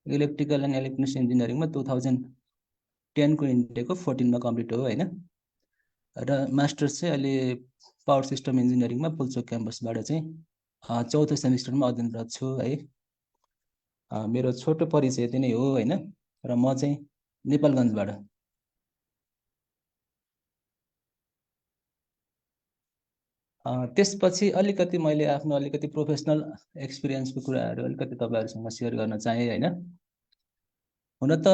Electrical and electronics इन्जिनियरिङमा 2010 को इन्टेकको 14 मा complete हो हैन। र मास्टर्स चाहिँ अहिले पावर सिस्टम इन्जिनियरिङमा पुल्चोक क्याम्पसबाट चाहिँ चौथो सेमिस्टरमा अध्ययनरत छु है। मेरो छोटो परिचय यति नै हो हैन। र म चाहिँ नेपालगञ्जबाट। त्यसपछि अलिकति मैले आफ्नो अलिकति प्रोफेसनल एक्सपिरियन्सको कुराहरू अलिकति तपाईँहरूसँग सेयर गर्न चाहे हैन। हुन त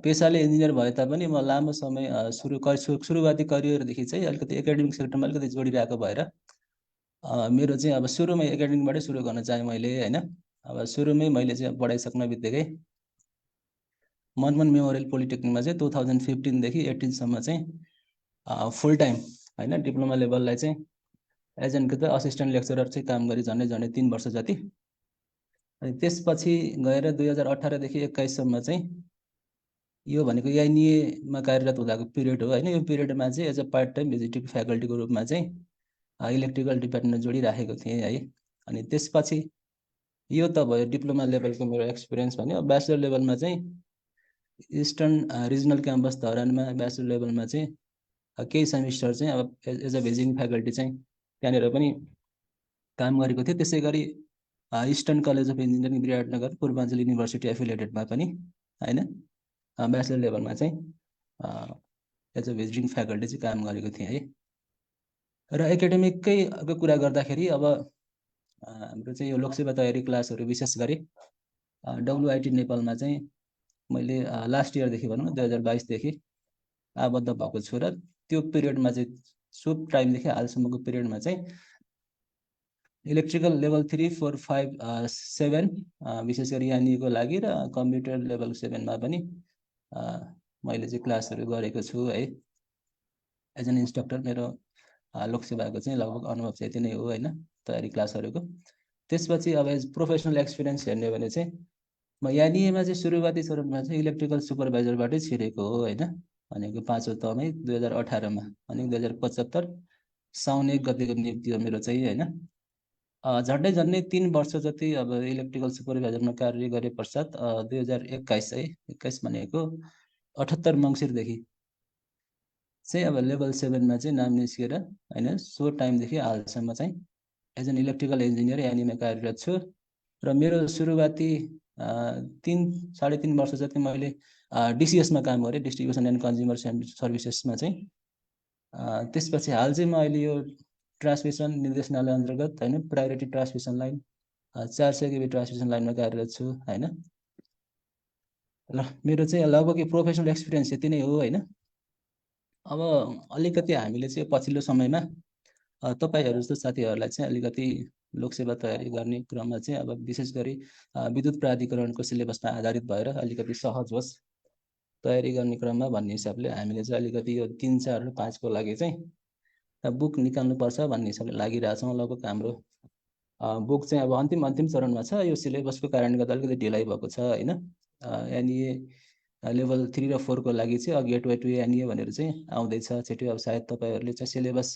पेसाले इन्जिनियर भए तापनि म लामो समय सुरुवाती करियरदेखि चाहिँ अलिकति एकाडेमिक सेक्टरमा अलिकति जोडिरहेको भएर मेरो चाहिँ अब सुरुमै एकाडेमिकबाटै सुरु गर्न चाहे मैले हैन। अब सुरुमै मैले चाहिँ पढाइसक्न बित्तिकै मनमोहन मेमोरियल पोलिटेक्निकमा चाहिँ 2015 देखि 18 सम्म चाहिँ फुल टाइम हैन डिप्लोमा लेभललाई चाहिँ एज एन असिस्टेन्ट लेक्चरर चाहिँ काम गरी झन्डै 3 वर्ष जति। अनि त्यसपछि गएर 2018 देखि 21 सम्म चाहिँ यो भनेको एनईएमा कार्यरत हुँदाको पिरियड हो हैन। यो पिरियडमा चाहिँ as a part time visiting फ्याकल्टीको रूपमा चाहिँ इलेक्ट्रिकल डिपार्टमेन्टमा जोडिराखेको थिएँ है। अनि त्यसपछि यो त भयो डिप्लोमा लेभलको मेरो एक्सपिरियन्स भन्यो। ब्याचलर लेभलमा चाहिँ इस्टर्न रिजनल क्याम्पस धरानमा ब्याचलर लेभलमा चाहिँ केही सेमिस्टर चाहिँ अब एज अ भिजिटिङ फ्याकल्टी चाहिँ त्यहाँनिर पनि काम गरेको थिएँ। त्यसै गरी eastern college of engineering Biratnagar Purbanchal university एफिलिएटेडमा पनि हैन ब्याचलर लेभलमा चाहिँ एज अ भिजिटिङ फ्याकल्टी चाहिँ काम गरेको थिएँ है। र एकाडेमिककै कुरा गर्दाखेरि अब हाम्रो चाहिँ यो लोकसेवा तयारी क्लासहरू विशेष गरी डब्लुआइटी नेपालमा चाहिँ मैले लास्ट इयरदेखि भनौँ न 2022 देखि आबद्ध भएको छु। र त्यो पिरियडमा चाहिँ सो टाइमदेखि हालसम्मको पिरियडमा चाहिँ इलेक्ट्रिकल लेभल 3, 4, 5, 7 विशेष गरी एनईको लागि र कम्प्युटर लेभल 7 मा पनि मैले चाहिँ क्लासहरू गरेको छु है। एज एन इन्स्ट्रक्टर मेरो लोकसेवाको चाहिँ लगभग अनुभव चाहिँ यति नै हो हैन तयारी क्लासहरूको। त्यसपछि अब एज प्रोफेसनल एक्सपिरियन्स हेर्ने भने चाहिँ म एनईमा चाहिँ सुरुवाती चरणमा चाहिँ इलेक्ट्रिकल सुपरभाइजरबाटै छिरेको हो हैन। भनेको 5औं तहमै 2018 मा अनि 2075 साउन 1 गतेको नियुक्ति हो मेरो चाहिँ हैन। झन्डै 3 वर्ष जति अब इलेक्ट्रिकल सुपरभाइजरमा कार्य गरे पश्चात 2021 है 21 भनेको 78 मङ्सिरदेखि चाहिँ अब लेभल 7 मा चाहिँ नाम निस्केर हैन सो टाइमदेखि हालसम्म चाहिँ एज एन इलेक्ट्रिकल इन्जिनियर एनईमा कार्यरत छु। र मेरो सुरुवाती 3-3.5 वर्ष जति मैले डिसिएसमा काम गरेँ, डिस्ट्रिब्युसन एन्ड कन्ज्युमर सर्भिसेसमा चाहिँ। त्यसपछि हाल चाहिँ म अहिले यो ट्रान्समिसन निर्देशनालय अन्तर्गत हैन priority transmission line 400 KB transmission लाइनमा कार्यरत छु हैन। ल मेरो चाहिँ लगभग प्रोफेसनल एक्सपिरियन्स यति नै हो हैन। अब अलिकति हामीले चाहिँ पछिल्लो समयमा तपाईहरु जस्तो साथीहरुलाई चाहिँ अलिकति लोकसेवा तयारी गर्ने क्रममा चाहिँ अब विशेष गरी विद्युत प्राधिकरणको सिलेबसमा आधारित भएर अलिकति सहज होस् तयारी गर्ने क्रममा भन्ने हिसाबले हामीले चाहिँ अलिकति यो 3, 4 र 5 को लागि चाहिँ बुक निकाल्नु पर्छ भन्ने हिसाबले लागिरहेछौँ। लगभग हाम्रो बुक चाहिँ अब अन्तिम चरणमा छ। यो सिलेबसको कारणले गर्दा अलिकति ढिलाइ भएको छ हैन। एनईए लेभल 3 र 4 को लागि चाहिँ गेटवे टु एनईए भनेर चाहिँ आउँदैछ छिटो। अब सायद तपाईहरुले चाहिँ सिलेबस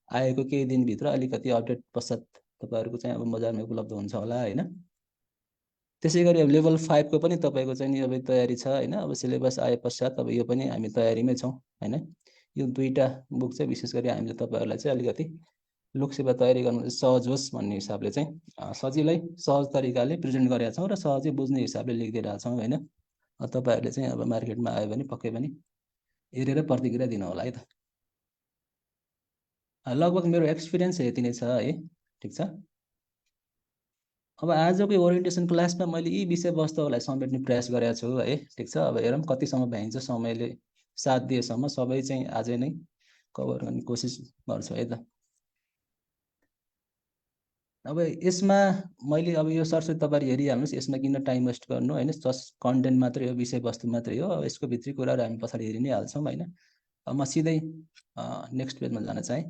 आएको केही दिनभित्र अलिकति अपडेट पश्चात तपाईहरुको चाहिँ अब बजारमा उपलब्ध हुन्छ होला हैन। त्यसै गरी अब लेभल 5 को पनि तपाईको चाहिँ नि अब तयारी छ हैन। अब सिलेबस आए पश्चात अब यो पनि हामी तयारीमै छौं हैन। यो दुईटा बुक चाहिँ विशेष गरी हामीले तपाईहरुलाई चाहिँ अलिकति लोकसेवा तयारी गर्न सहज होस् भन्ने हिसाबले चाहिँ सजिलै सहज तरिकाले प्रेजेन्ट गरेका छौं र सहजै बुझ्ने हिसाबले लेखिदिएका छौं हैन। तपाईहरुले चाहिँ अब मार्केटमा आयो भने पक्कै पनि हेरेर प्रतिक्रिया दिनु होला है त। लगभग मेरो एक्सपिरियन्स यति नै छ है। ठीक छ। अब आजको ओरिएन्टेसन क्लासमा मैले यी विषयवस्तुहरूलाई समेट्ने प्रयास गरेको छु है। ठीक छ। अब हेरौँ कतिसम्म भ्याइन्छ, समयले साथ दिएसम्म सबै चाहिँ आजै नै कभर गर्ने कोसिस गर्छु है त। अब यसमा मैले अब यो सरसरी तपाईहरु हेरिहाल्नुस्, यसमा किन टाइम वेस्ट गर्नु हैन। जस्ट कन्टेन्ट मात्रै हो, विषयवस्तु मात्रै हो। यसको भित्री कुराहरु हामी पछाडी हेरि नै हाल्छौं हैन। अब म सिधै नेक्स्ट पेजमा जान चाहे।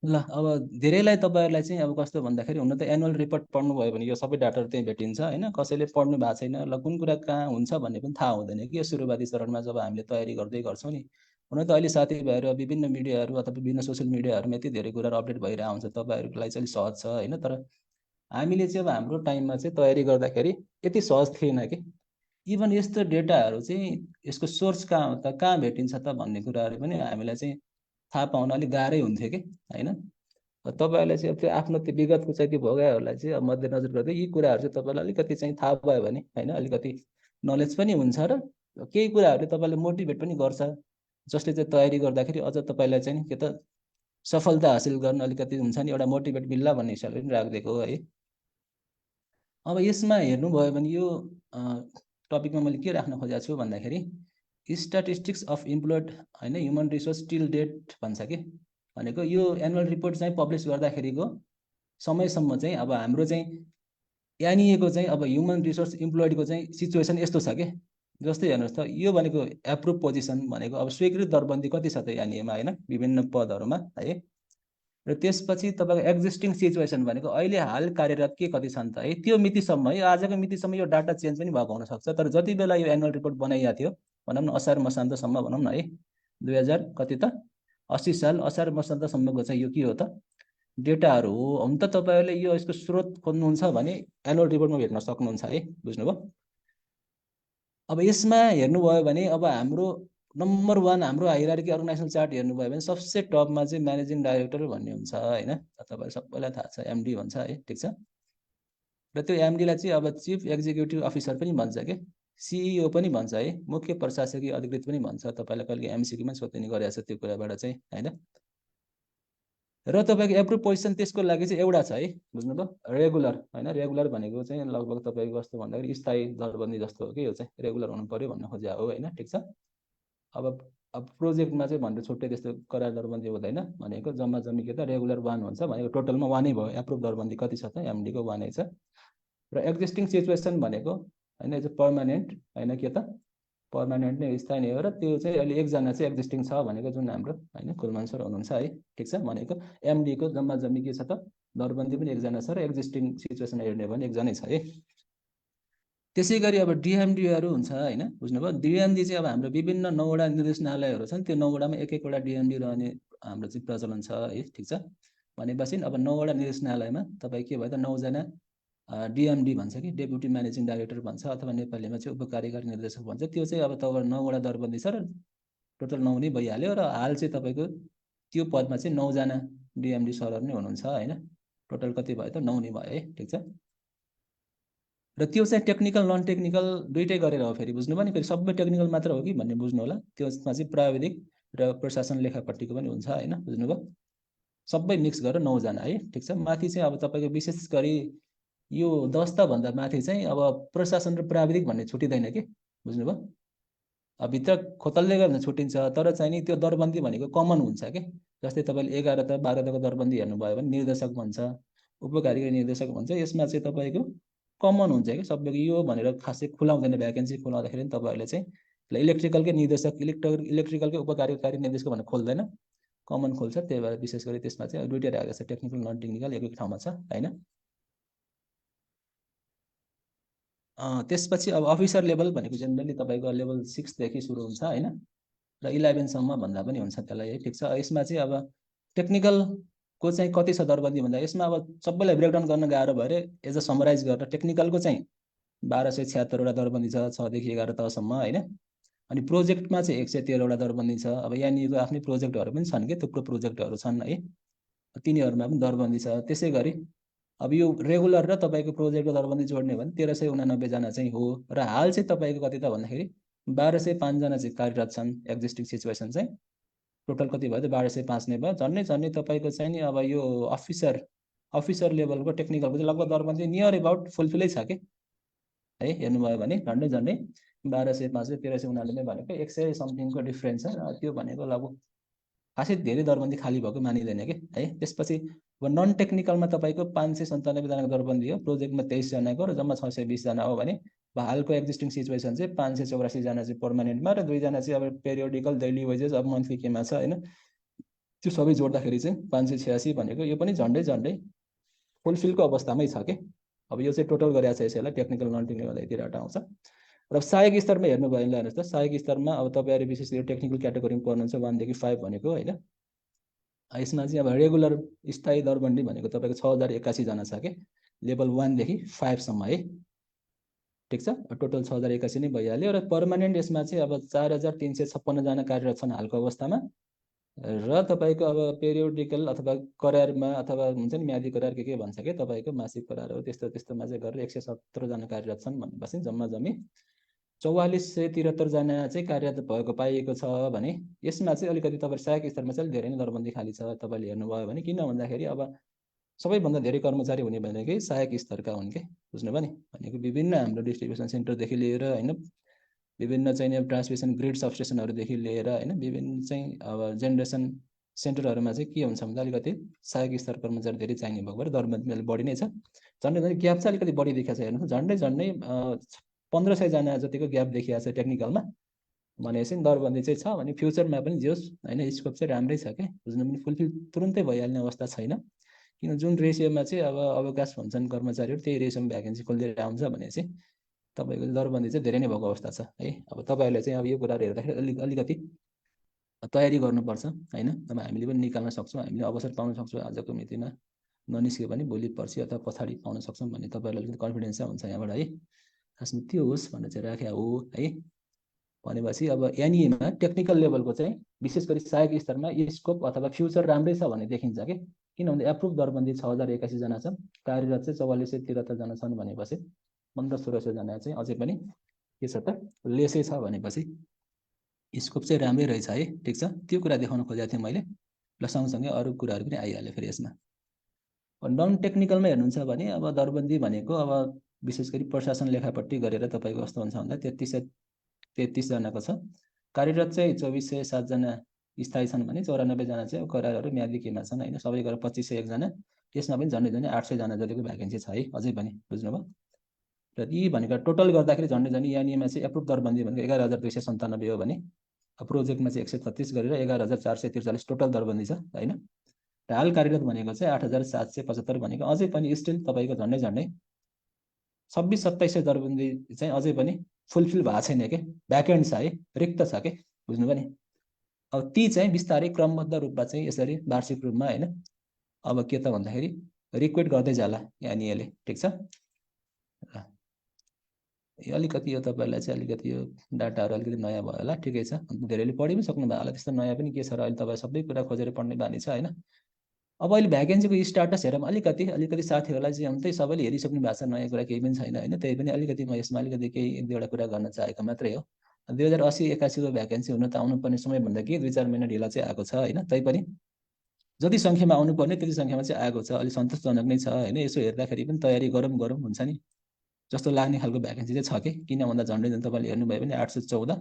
ल अब धेरैलाई तपाईहरुलाई चाहिँ अब कस्तो भन्दाखेरि हुन त एनुअल रिपोर्ट पढ्नु भयो भने यो सबै डाटाहरु त्यही भेटिन्छ हैन। कसैले पढ्नु भएको छैन, ल कुन कुरा कहाँ हुन्छ भन्ने पनि थाहा हुँदैन कि यो सुरुवाती चरणमा जब हामीले तयारी गर्दै गर्छौं नि। हुन त अहिले साथीभाइहरु विभिन्न मिडियाहरु अथवा विभिन्न सोशल मिडियाहरुमा यति धेरै कुराहरु अपडेट भइरहेको हुन्छ, तपाईहरुको लागि चाहिँ सहज छ हैन। तर हामीले चाहिँ अब हाम्रो टाइममा चाहिँ तयारी गर्दाखेरि यति सहज थिएन कि इभन यस्तो डेटाहरू चाहिँ यसको सोर्स कहाँ भेटिन्छ त भन्ने कुराहरू पनि हामीलाई चाहिँ थाहा पाउन अलिक गाह्रै हुन्थ्यो कि होइन। तपाईँहरूले चाहिँ अब त्यो आफ्नो त्यो विगतको चाहिँ त्यो भोगाइहरूलाई चाहिँ अब मध्यनजर गर्दै यी कुराहरू चाहिँ तपाईँलाई अलिकति चाहिँ थाहा भयो भने होइन अलिकति नलेज पनि हुन्छ र केही कुराहरूले तपाईँलाई मोटिभेट पनि गर्छ, जसले चाहिँ तयारी गर्दाखेरि अझ तपाईँलाई चाहिँ के त सफलता हासिल गर्न अलिकति हुन्छ नि एउटा मोटिभेट मिल्ला भन्ने हिसाबले पनि राखिदिएको हो है। अब यसमा हेर्नुभयो भने यो टपिकमा मैले के राख्न खोजेको छु भन्दाखेरि स्ट्याटिस्टिक्स अफ इम्प्लोइड होइन ह्युमन रिसोर्स टिल डेट भन्छ कि, भनेको यो एनुअल रिपोर्ट चाहिँ पब्लिस गर्दाखेरिको समयसम्म चाहिँ अब हाम्रो चाहिँ यानिएको चाहिँ अब ह्युमन रिसोर्स इम्प्लोइडको चाहिँ सिचुएसन यस्तो छ कि, जस्तै हेर्नुहोस् त यो भनेको एप्रुभ पोजिसन भनेको अब स्वीकृत दरबन्दी कति छ त यानिएमा होइन विभिन्न पदहरूमा है। र त्यसपछि तपाईँको एक्जिस्टिङ सिचुएसन भनेको अहिले हाल कार्यरत के कति छन् त है, त्यो मितिसम्म है आजको मितिसम्म यो डाटा चेन्ज पनि भएको हुनसक्छ, तर जति बेला यो एनुअल रिपोर्ट बनाइएको थियो भनौँ न असार मसान्तसम्म भनौँ न है 2000 कति त 80 साल असार मसान्तसम्मको चाहिँ यो के हो त डेटाहरू हो। हुन त तपाईँहरूले यो यसको स्रोत खोज्नुहुन्छ भने एनुअल रिपोर्टमा भेट्न सक्नुहुन्छ है, बुझ्नुभयो। अब यसमा हेर्नुभयो भने अब हाम्रो नम्बर 1 हाम्रो हायरार्की अर्गनाइजेसन चार्ट हेर्नुभयो भने सबसे टपमा चाहिँ म्यानेजिङ डाइरेक्टर भन्ने हुन्छ होइन, तपाईँहरू सबैलाई थाहा छ एमडी भन्छ है, ठिक छ। र त्यो एमडीलाई चाहिँ अब चिफ एक्जिक्युटिभ अफिसर पनि भन्छ कि सिइओ पनि भन्छ है, मुख्य प्रशासकीय अधिकृत पनि भन्छ। तपाईँलाई कहिले एमसिक्यूमा सोधिने गरेको छ त्यो कुराबाट चाहिँ होइन। र तपाईँको एप्रुभ पोजिसन त्यसको लागि चाहिँ एउटा छ है, बुझ्नुभयो, रेगुलर होइन। रेगुलर भनेको चाहिँ लगभग तपाईँको कस्तो भन्दाखेरि स्थायी दरबन्दी जस्तो हो कि यो चाहिँ रेगुलर हुनु पर्यो भन्नु खोजेको हो होइन, ठिक छ। अब प्रोजेक्टमा चाहिँ भनेर छुट्टै त्यस्तो करार दरबन्दी हुँदैन, भनेको जम्मा जम्मी के त रेगुलर 1 हुन्छ भनेको टोटलमा 1 नै भयो। एप्रुभ दरबन्दी कति छ त एमडीको 1 नै छ। र एक्जिस्टिङ सिचुएसन भनेको होइन यो पर्मानेन्ट होइन के त पर्मानेन्ट नै स्थायी नै हो। र त्यो चाहिँ अहिले एकजना चाहिँ एक्जिस्टिङ छ भनेको जुन हाम्रो होइन कुलमान सर हुनुहुन्छ है, ठिक छ। भनेको एमडीको जम्मा जम्मी के छ त दरबन्दी पनि एकजना छ र एक्जिस्टिङ सिचुएसन हेर्ने भने एकजनै छ है। त्यसै गरी अब डिएमडीहरू हुन्छ होइन, बुझ्नुभयो। डिएमडी चाहिँ अब हाम्रो विभिन्न 9वटा निर्देशनालयहरू छन्, त्यो 9वटामा एक एकवटा डिएमडी रहने हाम्रो चाहिँ प्रचलन छ है, ठिक छ। भनेपछि अब 9वटा निर्देशनालयमा तपाईँ के भयो त 9जना डिएमडी भन्छ कि डेप्युटी म्यानेजिङ डाइरेक्टर भन्छ, अथवा नेपालीमा चाहिँ उपकार्यकारी निर्देशक भन्छ। त्यो चाहिँ अब तपाईँको 9वटा दरबन्दी छ र टोटल 9 नै भइहाल्यो। र हाल चाहिँ तपाईँको त्यो पदमा चाहिँ 9जना डिएमडी सरहरू नै हुनुहुन्छ होइन। टोटल कति भयो त 9 नै भयो है, ठिक छ। र त्यो चाहिँ टेक्निकल नन टेक्निकल दुइटै गरेर हो फेरि, बुझ्नुभयो नि। फेरि सबै टेक्निकल मात्र हो कि भन्ने बुझ्नु होला, त्यसमा चाहिँ प्राविधिक र प्रशासन लेखापट्टिको पनि हुन्छ होइन, बुझ्नुभयो। सबै मिक्स गरेर 9जना है, ठिक छ। माथि चाहिँ अब तपाईँको विशेष गरी यो 10 त भन्दा माथि चाहिँ अब प्रशासन र प्राविधिक भन्ने छुटिँदैन कि, बुझ्नुभयो। अब भित्र खोतल्दै गयो भने छुट्टिन्छ, तर चाहिँ नि त्यो दरबन्दी भनेको कमन हुन्छ कि। जस्तै तपाईँले 11 त 12 तको दरबन्दी हेर्नुभयो भने निर्देशक भन्छ, उपकार्यकारी निर्देशक भन्छ। यसमा चाहिँ तपाईँको कमन हुन्छ कि सबैको यो भनेर खासै खुलाउँदैन, भ्याकेन्सी खुलाउँदाखेरि तपाईँहरूले चाहिँ इलेक्ट्रिकलकै निर्देशक इलेक्ट्रिकलकै उपकार्यकारी निर्देशक भनेर खोल्दैन, कमन खोल्छ। त्यही भएर विशेष गरी त्यसमा चाहिँ दुइटै राखेको छ, टेक्निकल नन टेक्निकल एक ठाउँमा छ होइन। त्यसपछि अब अफिसर लेभल भनेको जेनरली तपाईँको लेभल 6 देखि सुरु हुन्छ होइन, र 11सम्म भन्दा पनि हुन्छ त्यसलाई है, ठिक छ। यसमा चाहिँ अब टेक्निकलको चाहिँ कति छ दरबन्दी भन्दा यसमा अब सबैलाई ब्रेकडाउन गर्न गाह्रो भएर एज अ समराइज गरेर टेक्निकलको चाहिँ 1276वटा दरबन्दी छ 6 देखि 11 तहसम्म होइन। अनि प्रोजेक्टमा चाहिँ 113वटा दरबन्दी छ। अब यहाँनिरको आफ्नै प्रोजेक्टहरू पनि छन् कि थुप्रो प्रोजेक्टहरू छन् है, तिनीहरूमा पनि दरबन्दी छ। त्यसै गरी अब यो रेगुलर र तपाईँको प्रोजेक्टको दरबन्दी जोड्ने भने 1389 जना चाहिँ हो। र हाल चाहिँ तपाईँको कति त भन्दाखेरि 1205 जना चाहिँ कार्यरत छन्। एक्जिस्टिङ सिचुएसन चाहिँ टोटल कति भयो त 1205 नै भयो। झन्डै तपाईँको चाहिँ नि अब यो अफिसर लेभलको टेक्निकलको चाहिँ लगभग दरबन्दी नियर एबाउट फुलफिलै छ कि है, हेर्नुभयो भने झन्डै 1205 र 1389 भनेको 100 समथिङको डिफ्रेन्स छ। त्यो भनेको लगभग खासै धेरै दरबन्दी खाली भएको मानिँदैन कि है। त्यसपछि अब नन टेक्निकलमा तपाईँको 597 जनाको दरबन्दी हो, प्रोजेक्टमा 23 जनाको र जम्मा 620 जना हो भने हालको एक्जिस्टिङ सिचुएसन चाहिँ 584 जना चाहिँ पर्मानेन्टमा र 2 जना चाहिँ अब पेरियोडिकल डेली वेजेस अब मन्थली केमा छ होइन। त्यो सबै जोड्दाखेरि चाहिँ 586 भनेको यो पनि झन्डै फुलफिलको अवस्थामै छ कि। अब यो चाहिँ टोटल गरेको छ यसैलाई टेक्निकल नन टेक्निकल यति डाटा आउँछ। र सहायक स्तरमा हेर्नुभयो भने हेर्नुहोस् त, सहायक स्तरमा अब तपाईँहरू विशेष गरी टेक्निकल क्याटेगोरीमा पर्नुहुन्छ 1 देखि 5 भनेको होइन। यसमा चाहिँ अब रेगुलर स्थायी दरबन्दी भनेको तपाईँको 6081 जना छ कि, लेभल 1 देखि 5 सम्म है, ठिक छ। टोटल 6081 नै भइहाल्यो। र पर्मानेन्ट यसमा चाहिँ अब 4356 जना कार्यरत छन् हालको अवस्थामा। र तपाईँको अब पेरियोडिकल अथवा करारमा अथवा हुन्छ नि म्यादी करार के भन्छ कि तपाईँको मासिक करार हो, त्यस्तो त्यस्तोमा चाहिँ गरेर 117 जना कार्यरत छन् भनेपछि जम्मा जम्मी 4473 जना चाहिँ कार्यरत भएको पाइएको छ भने यसमा चाहिँ अलिकति तपाईँ सहायक स्तरमा चाहिँ धेरै नै दरबन्दी खाली छ तपाईँले हेर्नुभयो भने। किन भन्दाखेरि अब सबैभन्दा धेरै कर्मचारी हुने भनेकै सहायक स्तरका हुन् के, बुझ्नुभयो नि। भनेको विभिन्न हाम्रो डिस्ट्रिब्युसन सेन्टरदेखि लिएर होइन विभिन्न चाहिँ ट्रान्समिसन ग्रिड सबस्टेसनहरूदेखि लिएर होइन विभिन्न चाहिँ अब जेनेरेसन सेन्टरहरूमा चाहिँ के हुन्छ भन्दा अलिकति सहायक स्तर कर्मचारी धेरै चाहिने भएको भएर दरबन्दी बढी नै छ। झन्डै झन्डै ग्याप चाहिँ अलिकति बढी देखिएको छ हेर्नुहोस्, झन्डै झन्डै 1500 जना जतिको ग्याप देखिएको छ टेक्निकलमा। भनेपछि दरबन्दी चाहिँ छ भने फ्युचरमा पनि जोस् होइन स्कोप चाहिँ राम्रै छ क्या, बुझ्नु पनि फुलफिल तुरुन्तै भइहाल्ने अवस्था छैन। किन जुन रेसियोमा चाहिँ अब अवकाश हुन्छन् कर्मचारीहरू त्यही रेसियोमा भ्याकेन्सी खोलिदिएर आउँछ भने चाहिँ तपाईँको दरबन्दी चाहिँ धेरै नै भएको अवस्था छ है। अब तपाईँहरूले चाहिँ अब यो कुराहरू हेर्दाखेरि अलिकति तयारी गर्नुपर्छ होइन। अब हामीले पनि निकाल्न सक्छौँ, हामीले अवसर पाउन सक्छौँ आजको मितिमा, ननिस्क्यो भने भोलि पर्सि अथवा पछाडि पाउन सक्छौँ भन्ने तपाईँहरूलाई अलिकति कन्फिडेन्स चाहिँ हुन्छ यहाँबाट है। खासमा त्यो होस् भनेर चाहिँ राखेको हो है। भनेपछि अब एनइएमा टेक्निकल लेभलको चाहिँ विशेष गरी सहायक स्तरमा स्कोप अथवा फ्युचर राम्रै छ भन्ने देखिन्छ कि। किनभने एप्रुभ दरबन्दी 6081 जना छन्, कार्यरत चाहिँ 4473 जना छन् भनेपछि 1500-1600 जना चाहिँ अझै पनि के छ त लेसै छ भनेपछि स्कोप चाहिँ राम्रै रहेछ है, ठिक छ। त्यो कुरा देखाउन खोजेको थिएँ मैले। र सँगसँगै अरू कुराहरू पनि आइहाल्यो फेरि यसमा। नन टेक्निकलमा हेर्नुहुन्छ भने अब दरबन्दी भनेको अब विशेष गरी प्रशासन लेखापट्टि गरेर तपाईँको कस्तो हुन्छ भन्दा 33 जनाको छ। कार्यरत चाहिँ 2407 जना स्थायी छन् भने 94 जना चाहिँ करारहरू म्यादी केमा छन् होइन। सबै गरेर 2501 जना, त्यसमा पनि झन्डै झन्डै 800 जना जतिको भ्याकेन्सी छ है अझै पनि, बुझ्नुभयो। र यी भनेको टोटल गर्दाखेरि झन्डै झन्डै यानिएमा चाहिँ एप्रुभ दरबन्दी भनेको 11297 हो भने प्रोजेक्टमा चाहिँ 136 गरेर 11443 टोटल दरबन्दी छ होइन। र हाल कार्यरत भनेको चाहिँ 8775 भनेको अझै पनि स्टिल तपाईँको झन्डै झन्डै 26-2700 दरबन्दी चाहिँ अझै पनि फुलफिल भएको छैन के, भ्याकेन्ट छ है, रिक्त छ के, बुझ्नुभयो नि। अब ती चाहिँ बिस्तारै क्रमबद्ध रूपमा चाहिँ यसरी वार्षिक रूपमा होइन अब के त भन्दाखेरि रिक्वेस्ट गर्दै जाला यानिएले, ठिक छ। अलिकति यो तपाईँहरूलाई चाहिँ अलिकति यो डाटाहरू अलिकति नयाँ भयो होला, ठिकै छ। धेरैले पढि पनि सक्नुभयो होला, त्यस्तो नयाँ पनि के छ र अहिले तपाईँ सबै कुरा खोजेर पढ्ने बानी छ होइन। अब अहिले भ्याकेन्सीको स्टाटस हेरौँ अलिकति साथीहरूलाई चाहिँ हुँदै सबैले हेरिसक्नु भएको छ, नयाँ कुरा केही पनि छैन होइन। त्यही पनि अलिकति म यसमा अलिकति केही 1-2वटा कुरा गर्न चाहेको मात्रै हो। 2080-81 को भ्याकेन्सी हुन त आउनुपर्ने समयभन्दा के 2-4 महिना ढिला चाहिँ आएको छ होइन। तैपनि जति सङ्ख्यामा आउनुपर्ने त्यति सङ्ख्यामा चाहिँ आएको छ, अलिक सन्तोषजनक नै छ होइन। यसो हेर्दाखेरि पनि तयारी गरौँ हुन्छ नि जस्तो लाग्ने खालको भ्याकेन्सी चाहिँ छ कि। किन भन्दा झन्डै झन् तपाईँले हेर्नुभयो भने 814,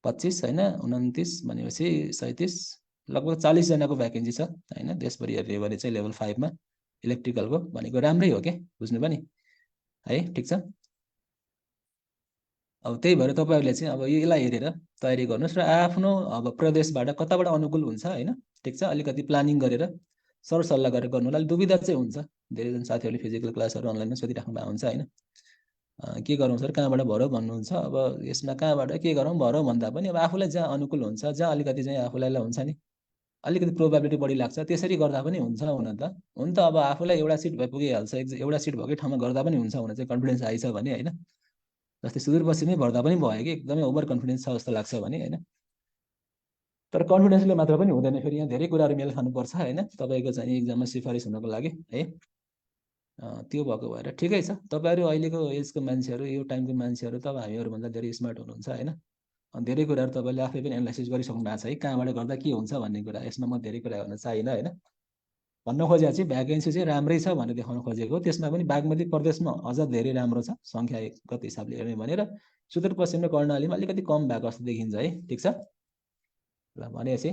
25 होइन 29 भनेपछि 37 लगभग 40 जनाको भ्याकेन्सी छ होइन। देशभरि हेर्ने भने चाहिँ लेभल 5 मा इलेक्ट्रिकलको भनेको राम्रै हो क्या, बुझ्नुभयो नि है, ठिक छ। अब त्यही भएर तपाईँहरूले चाहिँ अब यसलाई हेरेर तयारी गर्नुहोस् र आफ्नो अब प्रदेशबाट कताबाट अनुकूल हुन्छ होइन, ठिक छ। अलिकति प्लानिङ गरेर सरसल्लाह गरेर गर्नु होला। दुविधा चाहिँ हुन्छ, धेरैजना साथीहरूले फिजिकल क्लासहरू अनलाइनमा सोधिराख्नु भएको हुन्छ होइन। के गरौँ सर कहाँबाट भरौँ भन्नुहुन्छ। अब यसमा कहाँबाट के गरौँ भरौँ भन्दा पनि अब आफूलाई जहाँ अनुकूल हुन्छ, जहाँ अलिकति चाहिँ आफूलाई हुन्छ नि अलिकति प्रोबेबिलिटी बढी लाग्छ त्यसरी गर्दा पनि हुन्छ हुन त अब आफूलाई एउटा सिट भए पुगिहाल्छ, एउटा सिट भएकै ठाउँमा गर्दा पनि हुन्छ हुन चाहिँ कन्फिडेन्स आइछ भने होइन। जस्तै सुदूरपश्चिमै भर्दा पनि भयो कि एकदमै ओभर कन्फिडेन्स छ जस्तो लाग्छ भने होइन। तर कन्फिडेन्सले मात्र पनि हुँदैन, फेरि यहाँ धेरै कुराहरू मेल खानुपर्छ होइन तपाईँको चाहिँ इक्जाममा सिफारिस हुनको लागि है। त्यो भएको भएर ठिकै छ। तपाईँहरू अहिलेको एजको मान्छेहरू, यो टाइमको मान्छेहरू त अब हामीहरूभन्दा धेरै स्मार्ट हुनुहुन्छ होइन। धेरै कुराहरू तपाईँले आफै पनि एनालाइसिस गरिसक्नु भएको छ है, कहाँबाट गर्दा के हुन्छ भन्ने कुरा। यसमा म धेरै कुरा गर्न चाहिनँ होइन। भन्न खोजेको चाहिँ भ्याकेन्सी चाहिँ राम्रै छ भनेर देखाउन खोजेको। त्यसमा पनि बागमती प्रदेशमा अझ धेरै राम्रो छ सङ्ख्यागत हिसाबले हेर्ने भनेर। सुदूरपश्चिम र कर्णालीमा अलिकति कम भएको जस्तो देखिन्छ है, ठिक छ। ल भनेपछि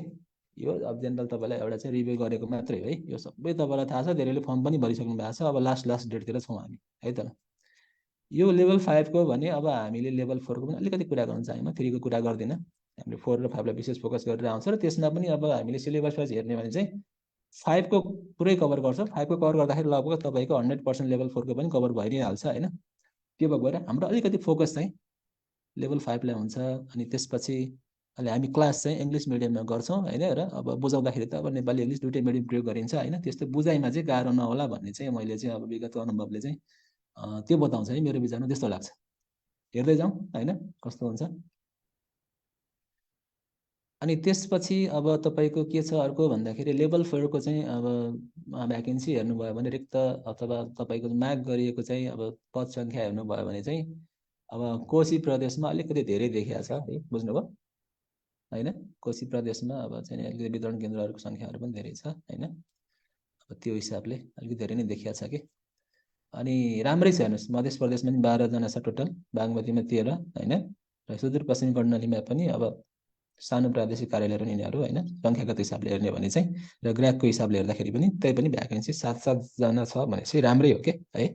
यो अब जेनरल तपाईँलाई एउटा चाहिँ रिभ्यू गरेको मात्रै हो है। यो सबै तपाईँलाई थाहा छ, धेरैले फर्म पनि भरिसक्नु भएको छ। अब लास्ट डेटतिर छौँ हामी है त। यो लेभल 5 को भने अब हामीले लेभल 4 को पनि अलिकति कुरा गर्न चाह्यौँ, 3 को कुरा गर्दिनँ। हामीले 4 र 5 लाई विशेष फोकस गरेर आउँछ र त्यसमा पनि अब हामीले सिलेबस वाइज हेर्ने भने चाहिँ 5 को पुरै कभर गर्छ। 5 को कभर गर्दाखेरि लगभग तपाईँको 100% लेभल 4 को पनि कभर भइ नै हाल्छ होइन। त्यो भएर हाम्रो अलिकति फोकस चाहिँ लेभल 5 लाई हुन्छ। अनि त्यसपछि अहिले हामी क्लास चाहिँ इङ्ग्लिस मिडियममा गर्छौँ होइन, र अब बुझाउँदाखेरि त अब नेपाली इङ्ग्लिस दुइटै मिडियम प्रयोग गरिन्छ होइन। त्यस्तो बुझाइमा चाहिँ गाह्रो नहोला भन्ने चाहिँ मैले चाहिँ अब विगतको अनुभवले चाहिँ त्यो बताउँछ है, मेरो विचारमा त्यस्तो लाग्छ। हेर्दै जाउँ होइन कस्तो हुन्छ। अनि त्यसपछि अब तपाईँको के छ अर्को भन्दाखेरि लेभल 4 को चाहिँ अब भ्याकेन्सी हेर्नुभयो भने रिक्त अथवा तपाईँको माग गरिएको चाहिँ अब पद सङ्ख्या हेर्नुभयो भने चाहिँ अब कोशी प्रदेशमा अलिकति धेरै देखिया छ है, बुझ्नुभयो होइन। कोशी प्रदेशमा अब चाहिँ अलिकति वितरण केन्द्रहरूको सङ्ख्याहरू पनि धेरै छ होइन। अब त्यो हिसाबले अलिकति धेरै नै देखिया छ कि। अनि राम्रै छ हेर्नुहोस्, मध्य प्रदेशमा पनि 12जना छ टोटल, बागमतीमा 13 होइन, र सुदूरपश्चिम कर्णालीमा पनि अब सानो प्रादेशिक कार्यालयहरू यिनीहरू होइन, सङ्ख्यागत हिसाबले हेर्ने भने चाहिँ, र ग्राहकको हिसाबले हेर्दाखेरि पनि त्यही पनि भ्याकेन्सी 7-7जना छ भने चाहिँ राम्रै हो कि है।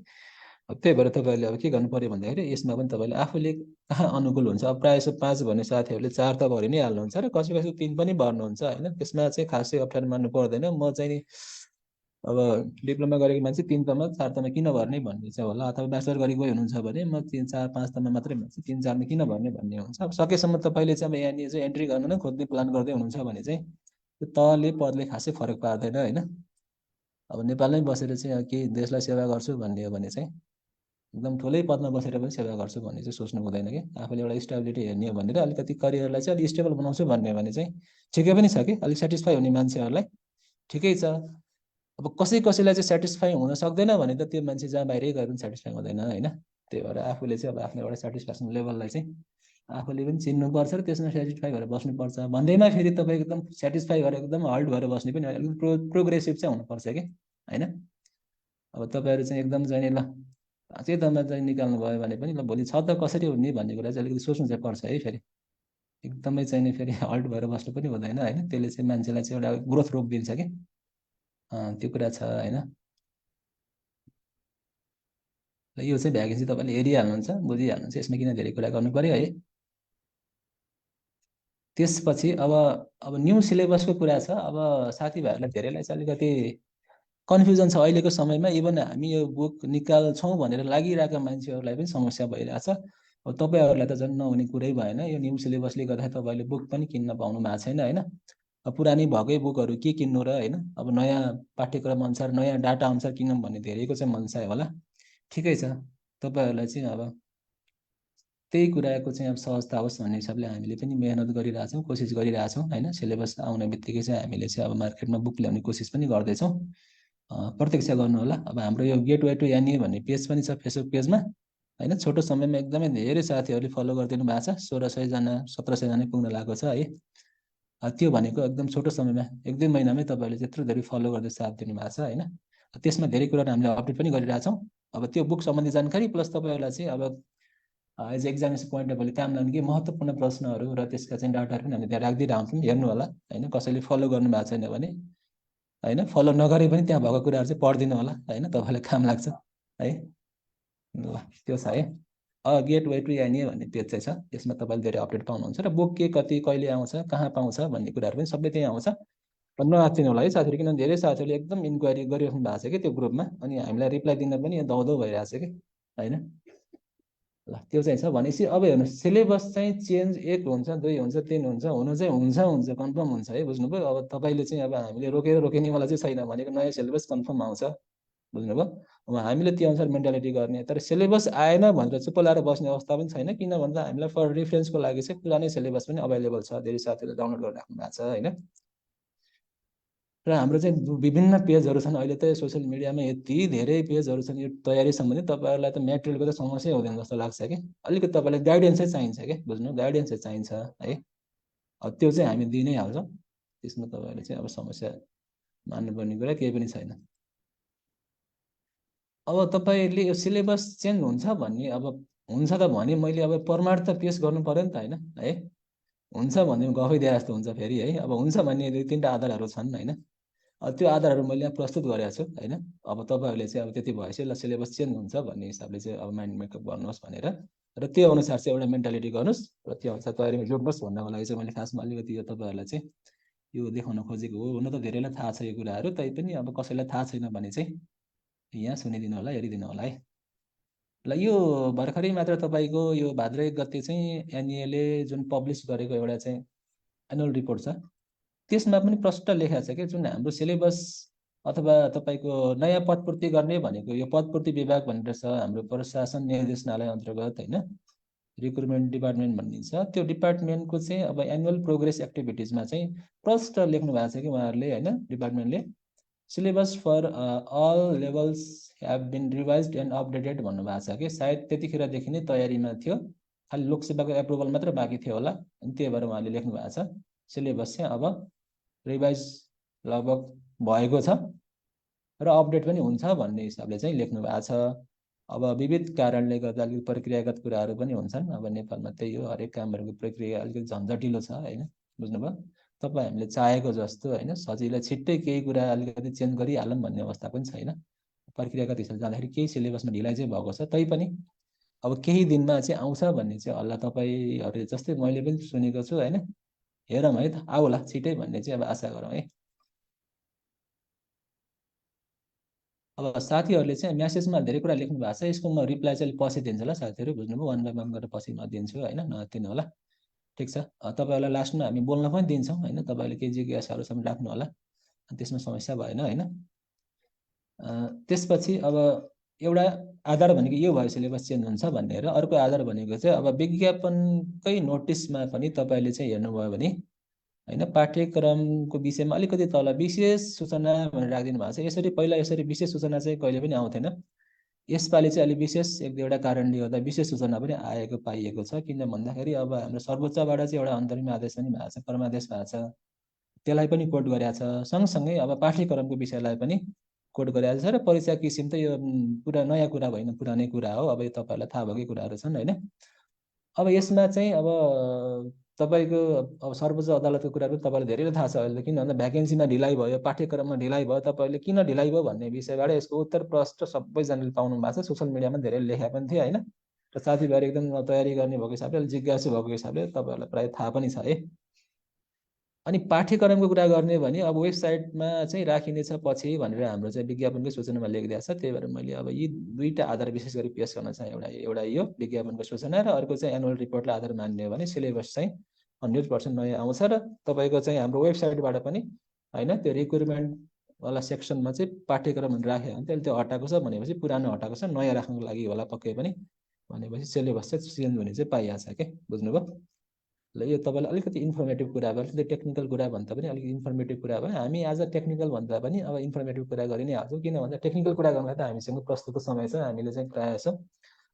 त्यही भएर तपाईँले अब के गर्नु पर्यो भन्दाखेरि यसमा पनि तपाईँले आफूले कहाँ अनुकूल हुन्छ। अब प्रायः जसो 5 भन्ने साथीहरूले 4 त भरि नै हाल्नुहुन्छ र कसै कसै 3 पनि भर्नुहुन्छ होइन। त्यसमा चाहिँ खासै अप्ठ्यारो मान्नु पर्दैन। म चाहिँ नि अब डिप्लोमा गरेको मान्छे 3 तमा 4 तमा किन भर्ने भन्ने चाहिँ होला, अथवा ब्याचलर गरेको हुनुहुन्छ भने म 3-4-5 तमा मात्रै भन्छु, 3-4मा किन भर्ने भन्ने हुन्छ। अब सकेसम्म तपाईँले चाहिँ अब यहाँनिर चाहिँ एन्ट्री गर्नु नै खोज्ने प्लान गर्दै हुनुहुन्छ भने चाहिँ त्यो तहले पदले खासै फरक पार्दैन होइन। अब नेपालमै बसेर चाहिँ केही देशलाई सेवा गर्छु भन्ने हो भने चाहिँ एकदम ठुलै पदमा बसेर पनि सेवा गर्छु भन्ने चाहिँ सोच्नु हुँदैन कि। आफूले एउटा स्टेबिलिटी हेर्ने हो भनेर अलिकति करियरलाई चाहिँ अलिक स्टेबल बनाउँछु भन्ने भने चाहिँ ठिकै पनि छ कि। अलिक सेटिस्फाई हुने मान्छेहरूलाई ठिकै छ। अब कसैलाई चाहिँ सेटिस्फाई हुन सक्दैन भने त त्यो मान्छे जहाँ बाहिरै गएर पनि सेटिस्फाई हुँदैन होइन। त्यही भएर आफूले चाहिँ अब आफ्नो एउटा सेटिस्फ्याक्सन लेभललाई चाहिँ आफूले पनि चिन्नुपर्छ र त्यसमा सेटिस्फाई भएर बस्नुपर्छ। भन्दैमा फेरि तपाईँ एकदम सेटिस्फाई गरेर एकदम हल्ट भएर बस्ने पनि अलिक प्रोग्रेसिभ चाहिँ हुनुपर्छ कि होइन। अब तपाईँहरू चाहिँ एकदम चाहिँ ल पाँचै दममा चाहिँ निकाल्नु भयो भने पनि ल भोलि छ त कसरी हुने भन्ने कुरा चाहिँ अलिकति सोच्नु चाहिँ पर्छ है। फेरि एकदमै चाहिँ नि फेरि हल्ट भएर बस्नु पनि हुँदैन होइन। त्यसले चाहिँ मान्छेलाई चाहिँ एउटा ग्रोथ रोकिदिन्छ कि त्यो कुरा छ होइन। र यो चाहिँ भ्याकेन्सी तपाईँले हेरिहाल्नुहुन्छ, बुझिहाल्नुहुन्छ, यसमा किन धेरै कुरा गर्नु पऱ्यो है। त्यसपछि अब न्यू सिलेबसको कुरा छ। अब साथीभाइहरूलाई धेरैलाई चाहिँ अलिकति कन्फ्युजन छ अहिलेको समयमा। इभन हामी यो बुक निकाल्छौँ भनेर लागिरहेका मान्छेहरूलाई पनि समस्या भइरहेछ। अब तपाईँहरूलाई त झन् नहुने कुरै भएन, यो न्यू सिलेबसले गर्दा तपाईँले बुक पनि किन्न पाउनु भएको छैन होइन। अब पुरानै भएकै बुकहरू के किन्नु र होइन। अब नयाँ पाठ्यक्रम अनुसार नयाँ डाटा अनुसार किनौँ भन्ने धेरैको चाहिँ मनसाय होला। ठिकै छ, तपाईँहरूलाई चाहिँ अब त्यही कुराको चाहिँ अब सहजता होस् भन्ने हिसाबले हामीले पनि मेहनत गरिरहेछौँ, कोसिस गरिरहेछौँ होइन। सिलेबस आउने बित्तिकै चाहिँ हामीले चाहिँ अब मार्केटमा बुक ल्याउने कोसिस पनि गर्दैछौँ। प्रत्यक्ष गर्नु होला। अब हाम्रो यो गेटवे टु एनए भन्ने पेज पनि छ फेसबुक पेजमा होइन। छोटो समयमा एकदमै धेरै साथीहरूले फलो गरिदिनु भएको छ, 1600जना 1700जना पुग्न लागेको छ है। त्यो भनेको एकदम छोटो समयमा 1-2 महिनामै तपाईँहरूले त्यत्रो धेरै फलो गर्दै साथ दिनुभएको छ होइन। त्यसमा धेरै कुराहरू हामीले अपडेट पनि गरिरहेछौँ। अब त्यो बुक सम्बन्धी जानकारी प्लस तपाईँहरूलाई चाहिँ अब एज एक्जामिनेसन पोइन्ट अफ भ्यूले काम लाग्ने कि महत्त्वपूर्ण प्रश्नहरू र त्यसका चाहिँ डाटाहरू पनि हामीले त्यहाँ राखिदिइरहन्छौँ, हेर्नु होला होइन। कसैले फलो गर्नु भएको छैन भने होइन, फलो नगरे पनि त्यहाँ भएको कुराहरू चाहिँ पढिदिनु होला होइन, तपाईँलाई काम लाग्छ है। ल त्यो छ है। गेटवे टु एनए भन्ने पेज चाहिँ छ, त्यसमा तपाईँले धेरै अपडेट पाउनुहुन्छ र बुक के कति कहिले आउँछ कहाँ पाउँछ भन्ने कुराहरू पनि सबै त्यहीँ आउँछ। र नआत्तिनु होला है साथीहरू, किनभने धेरै साथीहरूले एकदम इन्क्वायरी गरिराख्नु भएको छ कि त्यो ग्रुपमा, अनि हामीलाई रिप्लाई दिन पनि दौडौ भइरहेको छ कि होइन। ल त्यो चाहिँ छ भनेपछि अब हेर्नुहोस्, सिलेबस चाहिँ चेन्ज 1 हुन्छ 2 हुन्छ 3 हुन्छ, हुनु चाहिँ हुन्छ कन्फर्म हुन्छ है, बुझ्नुभयो। अब तपाईँले चाहिँ अब हामीले रोकिनेवाला चाहिँ छैन भनेको नयाँ सिलेबस कन्फर्म आउँछ, बुझ्नुभयो। अब हामीले त्यो अनुसार मेन्टालिटी गर्ने, तर सिलेबस आएन भनेर चुप्प लाएर बस्ने अवस्था पनि छैन। किन भन्दा हामीलाई फर रिफरेन्सको लागि चाहिँ पुरानै सिलेबस पनि अभाइलेबल छ, धेरै साथीहरूले डाउनलोड गरेर राख्नु भएको छ होइन। र हाम्रो चाहिँ विभिन्न पेजहरू छन् अहिले त सोसियल मिडियामा, यति धेरै पेजहरू छन् यो तयारी सम्बन्धी। तपाईँहरूलाई त मेटेरियलको त समस्या हुँदैन जस्तो लाग्छ कि। अलिकति तपाईँलाई गाइडेन्सै चाहिन्छ कि, बुझ्नु, गाइडेन्स चाहिँ चाहिन्छ है। त्यो चाहिँ हामी दिइ नै हाल्छौँ, त्यसमा तपाईँहरूले चाहिँ अब समस्या मान्नुपर्ने कुरा केही पनि छैन। अब तपाईँले यो सिलेबस चेन्ज हुन्छ भन्ने, अब हुन्छ त भने मैले अब प्रमाण त पेस गर्नु पऱ्यो नि त होइन है। हुन्छ भने गफै दिए जस्तो हुन्छ फेरि है। अब हुन्छ भन्ने 2-3टा आधारहरू छन् होइन। त्यो आधारहरू मैले यहाँ प्रस्तुत गरेको छु होइन। अब तपाईँहरूले चाहिँ अब त्यति भएपछि ल सिलेबस चेन्ज हुन्छ भन्ने हिसाबले चाहिँ अब माइन्ड मेकअप गर्नुहोस् भनेर, र त्यो अनुसार चाहिँ एउटा मेन्टालिटी गर्नुहोस् र त्यो अनुसार तयारीमा जुट्नुहोस् भन्नको लागि चाहिँ मैले खासमा अलिकति यो तपाईँहरूलाई चाहिँ यो देखाउन खोजेको हो। हुन त धेरैलाई थाहा छ यो कुराहरू, तैपनि अब कसैलाई थाहा छैन भने चाहिँ यहाँ सुनिदिनु होला, हेरिदिनु होला है। ल यो भर्खरै मात्र तपाईँको यो भाद्र 1 गते चाहिँ एनइएले जुन पब्लिस गरेको एउटा चाहिँ एनुअल रिपोर्ट छ, त्यसमा पनि प्रष्ट लेखेको छ कि जुन हाम्रो सिलेबस अथवा तपाईँको नयाँ पदपूर्ति गर्ने भनेको यो पदपूर्ति विभाग भनेर छ हाम्रो प्रशासन निर्देशनालय अन्तर्गत होइन, रिक्रुटमेन्ट डिपार्टमेन्ट भनिन्छ, त्यो डिपार्टमेन्टको चाहिँ अब एनुअल प्रोग्रेस एक्टिभिटिजमा चाहिँ प्रष्ट लेख्नु भएको छ कि उहाँहरूले होइन, डिपार्टमेन्टले syllabus for all levels have been revised and updated भन्नुभएको छ कि सायद त्यतिखेरदेखि नै तयारीमा थियो, खालि लोकसेवाको एप्रुभल मात्र बाँकी थियो होला, अनि त्यही भएर उहाँले लेख्नु भएको छ सिलेबस चाहिँ अब रिभाइज लगभग भएको छ र अपडेट पनि हुन्छ भन्ने हिसाबले चाहिँ लेख्नु भएको छ। अब विविध कारणले गर्दा अलिकति प्रक्रियागत कुराहरू पनि हुन्छन्, अब नेपालमा त्यही हो, हरेक कामहरूको प्रक्रिया अलिकति झन्झटिलो छ होइन, बुझ्नुभयो, तपाईँ हामीले चाहेको जस्तो होइन सजिलै छिट्टै केही कुरा अलिकति चेन्ज गरिहालौँ भन्ने अवस्था पनि छैन, प्रक्रियागत हिसाबले जाँदाखेरि केही सिलेबसमा ढिलाइ चाहिँ भएको छ, तैपनि अब केही दिनमा चाहिँ आउँछ भन्ने चाहिँ हल्ला तपाईँहरू जस्तै मैले पनि सुनेको छु होइन, हेरौँ है त आउला छिटै भन्ने चाहिँ अब आशा गरौँ है। अब साथीहरूले चाहिँ म्यासेजमा धेरै कुरा लेख्नु भएको छ, यसको म रिप्लाई चाहिँ पछि दिन्छु होला साथीहरू, बुझ्नुभयो, वान बाई वान गरेर पछि म दिन्छु होइन, नतिर्नु होला, ठिक छ। तपाईँहरूलाई लास्टमा हामी बोल्न पनि दिन्छौँ होइन, तपाईँहरूले केही जिज्ञासाहरूसम्म राख्नु होला, त्यसमा समस्या भएन होइन। त्यसपछि अब एउटा आधार भनेको यो भयो सिलेबस चेन्ज हुन्छ भन्ने, र अर्को आधार भनेको चाहिँ अब विज्ञापनकै नोटिसमा पनि तपाईँले चाहिँ हेर्नुभयो भने होइन, पाठ्यक्रमको विषयमा अलिकति तल विशेष सूचना भनेर राखिदिनु भएको छ। यसरी पहिला यसरी विशेष सूचना चाहिँ कहिले पनि आउँथेन, यसपालि चाहिँ अलिक विशेष एक दुईवटा कारणले गर्दा विशेष सूचना पनि आएको पाइएको छ, किन भन्दाखेरि अब हाम्रो सर्वोच्चबाट चाहिँ एउटा अन्तरिम आदेश पनि भएको छ, परमादेश भएको छ, त्यसलाई पनि कोट गरेको छ, सँगसँगै अब पाठ्यक्रमको विषयलाई पनि कोट गरेको छ, र परीक्षा किसिम त यो पुरा नयाँ कुरा होइन, पुरानै कुरा हो, अब यो तपाईँहरूलाई थाहा भएकै कुराहरू छन् होइन। अब यसमा चाहिँ अब तपाईँको अब सर्वोच्च अदालतको कुरा पनि तपाईँलाई धेरै थाहा छ अहिले, किन भन्दा भ्याकेन्सीमा ढिलाइ भयो, पाठ्यक्रममा ढिलाइ भयो, तपाईँहरूले किन ढिलाइ भयो भन्ने विषयबाट यसको उत्तर प्रष्ट सबैजनाले पाउनु भएको छ, सोसियल मिडियामा धेरै लेखा पनि थियो होइन, र साथीभाइहरू एकदम तयारी गर्ने भएको हिसाबले जिज्ञासु भएको हिसाबले तपाईँहरूलाई प्रायः थाहा पनि छ है। अनि पाठ्यक्रमको कुरा गर्ने भने अब वेबसाइटमा चाहिँ राखिनेछ पछि भनेर हाम्रो चाहिँ विज्ञापनकै सूचनामा लेखिदिएको छ, त्यही भएर मैले अब यी दुईवटा आधार विशेष गरी पेश गर्न चाहेँ, एउटा यो विज्ञापनको सूचना र अर्को चाहिँ एनुअल रिपोर्टलाई आधार मान्ने हो भने सिलेबस चाहिँ 100% नयाँ आउँछ, र तपाईँको चाहिँ हाम्रो वेबसाइटबाट पनि होइन त्यो रिक्रुटमेन्टवाला सेक्सनमा चाहिँ पाठ्यक्रम राख्यो भने त्यसले त्यो हटाएको छ भनेपछि पुरानो हटाएको छ, नयाँ राख्नुको लागि होला पक्कै पनि, भनेपछि सिलेबस चाहिँ चेन्ज हुने चाहिँ पाइहाल्छ क्या, बुझ्नुभयो। ल यो तपाईँलाई अलिकति इन्फर्मेटिभ कुरा भयो, अलिकति टेक्निकल कुरा भन्दा पनि अलिकति इन्फर्मेटिभ कुरा भयो, हामी आज टेक्निकल भन्दा पनि अब इन्फर्मेटिभ कुरा गरि नै हाल्छौँ, किन भन्दा टेक्निकल कुरा गर्नलाई त हामीसँग प्रस्तुतको समय छ, हामीले चाहिँ प्रायः जसो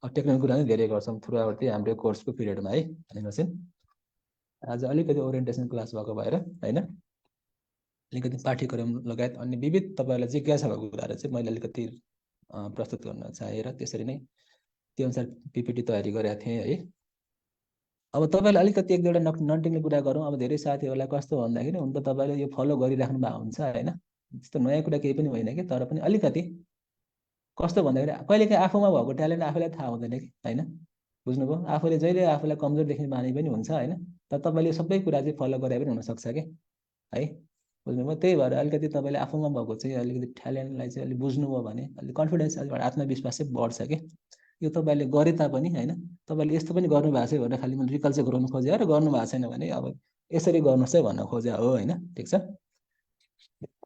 अब टेक्निकल कुरा नै धेरै गर्छौँ थ्रु आउट चाहिँ हाम्रो कोर्सको पिरियडमा है, भनेपछि आज अलिकति ओरिएन्टेसन क्लास भएको भएर होइन, अलिकति पाठ्यक्रम लगायत अन्य विविध तपाईँहरूलाई जिज्ञासा भएको कुराहरू चाहिँ मैले अलिकति प्रस्तुत गर्न चाहेँ, र त्यसरी नै त्यो अनुसार पिपिटी तयारी गरेका थिएँ है। अब तपाईँलाई अलिकति एक दुईवटा नटेक्निकल कुरा गरौँ, अब धेरै साथीहरूलाई कस्तो भन्दाखेरि हुन त तपाईँले यो फलो गरिराख्नु भएको हुन्छ होइन, त्यस्तो नयाँ कुरा केही पनि होइन कि, तर पनि अलिकति कस्तो भन्दाखेरि कहिलेकाहीँ आफूमा भएको ट्यालेन्ट आफूलाई थाहा हुँदैन कि होइन, बुझ्नुभयो, आफूले जहिले आफूलाई कमजोर देख्ने बानी पनि हुन्छ होइन, तर तपाईँले सबै कुरा चाहिँ फलो गरे पनि हुनसक्छ कि है, बुझ्नुभयो, त्यही भएर अलिकति तपाईँले आफूमा भएको चाहिँ अलिकति ट्यालेन्टलाई चाहिँ अलिक बुझ्नुभयो भने अलिक कन्फिडेन्स अलिक आत्मविश्वास चाहिँ बढ्छ कि, यो तपाईँले गरे तापनि होइन, तपाईँले यस्तो पनि गर्नु भएको छ भनेर खालि मैले रिकल चाहिँ गराउनु खोजेँ, र गर्नु भएको छैन भने अब यसरी गर्नुहोस् है भन्न खोजे हो होइन, ठिक छ।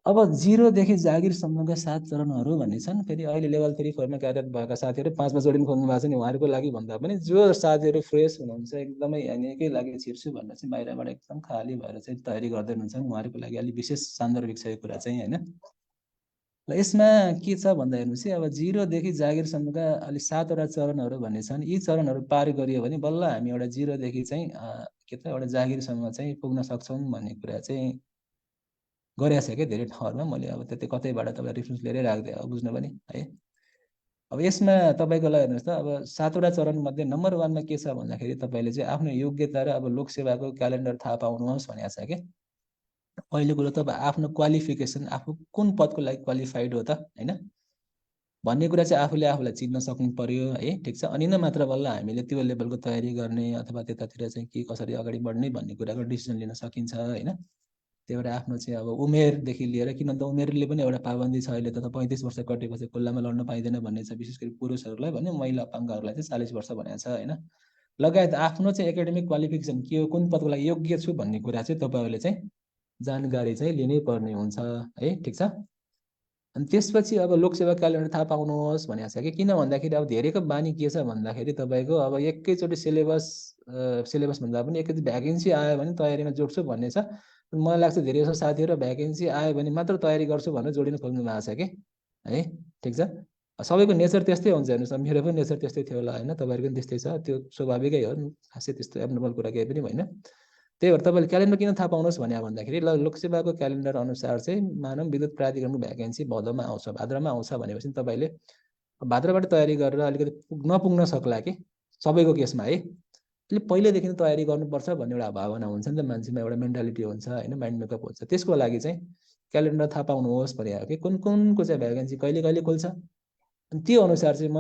अब 0 देखि जागिरसम्मका 7 चरणहरू भन्ने छन्, फेरि अहिले लेभल 3 4मा कार्यरत भएका साथीहरू 5मा जोडिन खोज्नु भएको छ नि, उहाँहरूको लागि भन्दा पनि जो साथीहरू फ्रेस हुनुहुन्छ एकदमै यहाँकै लागि छिर्छु भनेर चाहिँ बाहिरबाट एकदम खाली भएर चाहिँ तयारी गर्दै हुनुहुन्छ उहाँहरूको लागि अलिक विशेष सान्दर्भिक छ यो कुरा चाहिँ होइन। ल यसमा के छ भन्दा हेर्नुहोस् है, अब 0 देखि जागिरसम्मका अलि 7वटा चरणहरू भन्ने छन्, यी चरणहरू पार गरियो भने बल्ल हामी एउटा 0 देखि चाहिँ के त एउटा जागिरसम्म चाहिँ पुग्न सक्छौँ भन्ने कुरा चाहिँ गरेको छ क्या धेरै ठाउँहरूमा, मैले अब त्यतै कतैबाट तपाईँलाई रेफरेन्स लिएरै राख्दै अब बुझ्नु पनि है। अब यसमा तपाईँको लागि हेर्नुहोस् त, अब 7वटा चरणमध्ये नम्बर 1मा के छ भन्दाखेरि तपाईँले चाहिँ आफ्नो योग्यता र अब लोकसेवाको क्यालेन्डर थाहा पाउनुहोस् भनेको छ क्या। पहिलो कुरो त अब आफ्नो क्वालिफिकेसन, आफू कुन पदको लागि क्वालिफाइड हो त होइन भन्ने कुरा चाहिँ आफूले आफूलाई चिन्न सक्नु पर्यो है, ठिक छ। अनि नै मात्र बल्ल हामीले त्यो लेभलको तयारी गर्ने अथवा त्यतातिर चाहिँ के कसरी अगाडि बढ्ने भन्ने कुराको डिसिजन लिन सकिन्छ होइन। त्यही भएर आफ्नो चाहिँ अब उमेरदेखि लिएर, किन त उमेरले पनि एउटा पाबन्दी छ, अहिले त 35 वर्ष कटेपछि खुल्लामा लड्न पाइँदैन भन्ने छ, विशेष गरी पुरुषहरूलाई भने महिला अपाङ्गहरूलाई चाहिँ 40 वर्ष भनेको छ होइन। लगायत आफ्नो चाहिँ एकाडेमिक क्वालिफिकेसन के हो, कुन पदको लागि योग्य छु भन्ने कुरा चाहिँ तपाईँहरूले चाहिँ जानकारी चाहिँ लिनै पर्ने हुन्छ है। ठिक छ। अनि त्यसपछि अब लोकसेवा क्यालेन्डर थाहा पाउनुहोस् भनेको छ कि, किन भन्दाखेरि अब धेरैको बानी के छ भन्दाखेरि तपाईँको अब एकैचोटि सिलेबस भन्दा पनि एकैचोटि भ्याकेन्सी आयो भने तयारीमा जोड्छु भन्ने छ। मलाई लाग्छ धेरै जसो साथीहरू भ्याकेन्सी आयो भने मात्र तयारी गर्छु भनेर जोडिन खोज्नु भएको छ कि है। ठिक छ। सबैको नेचर त्यस्तै हुन्छ हेर्नुहोस्, मेरो पनि नेचर त्यस्तै थियो होला होइन, तपाईँहरूको पनि त्यस्तै छ, त्यो स्वाभाविकै हो, खासै त्यस्तो एब्नर्मल कुरा केही पनि होइन। त्यही भएर तपाईँले क्यालेन्डर किन थाहा पाउनुहोस् भने भन्दाखेरि लोकसेवाको क्यालेन्डर अनुसार चाहिँ मानव विद्युत प्राधिकरणको भ्याकेन्सी भदौमा आउँछ, भाद्रमा आउँछ भनेपछि तपाईँले भाद्रबाट तयारी गरेर अलिकति नपुग्न सक्ला कि सबैको केसमा है, त्यसले पहिल्यैदेखि तयारी गर्नुपर्छ भन्ने एउटा भावना हुन्छ नि त मान्छेमा, एउटा मेन्टालिटी हुन्छ होइन, माइन्ड मेकअप हुन्छ। त्यसको लागि चाहिँ क्यालेन्डर थाहा पाउनुहोस् भनेको कि कुन कुनको चाहिँ भ्याकेन्सी कहिले कहिले खुल्छ, अनि त्यो अनुसार चाहिँ म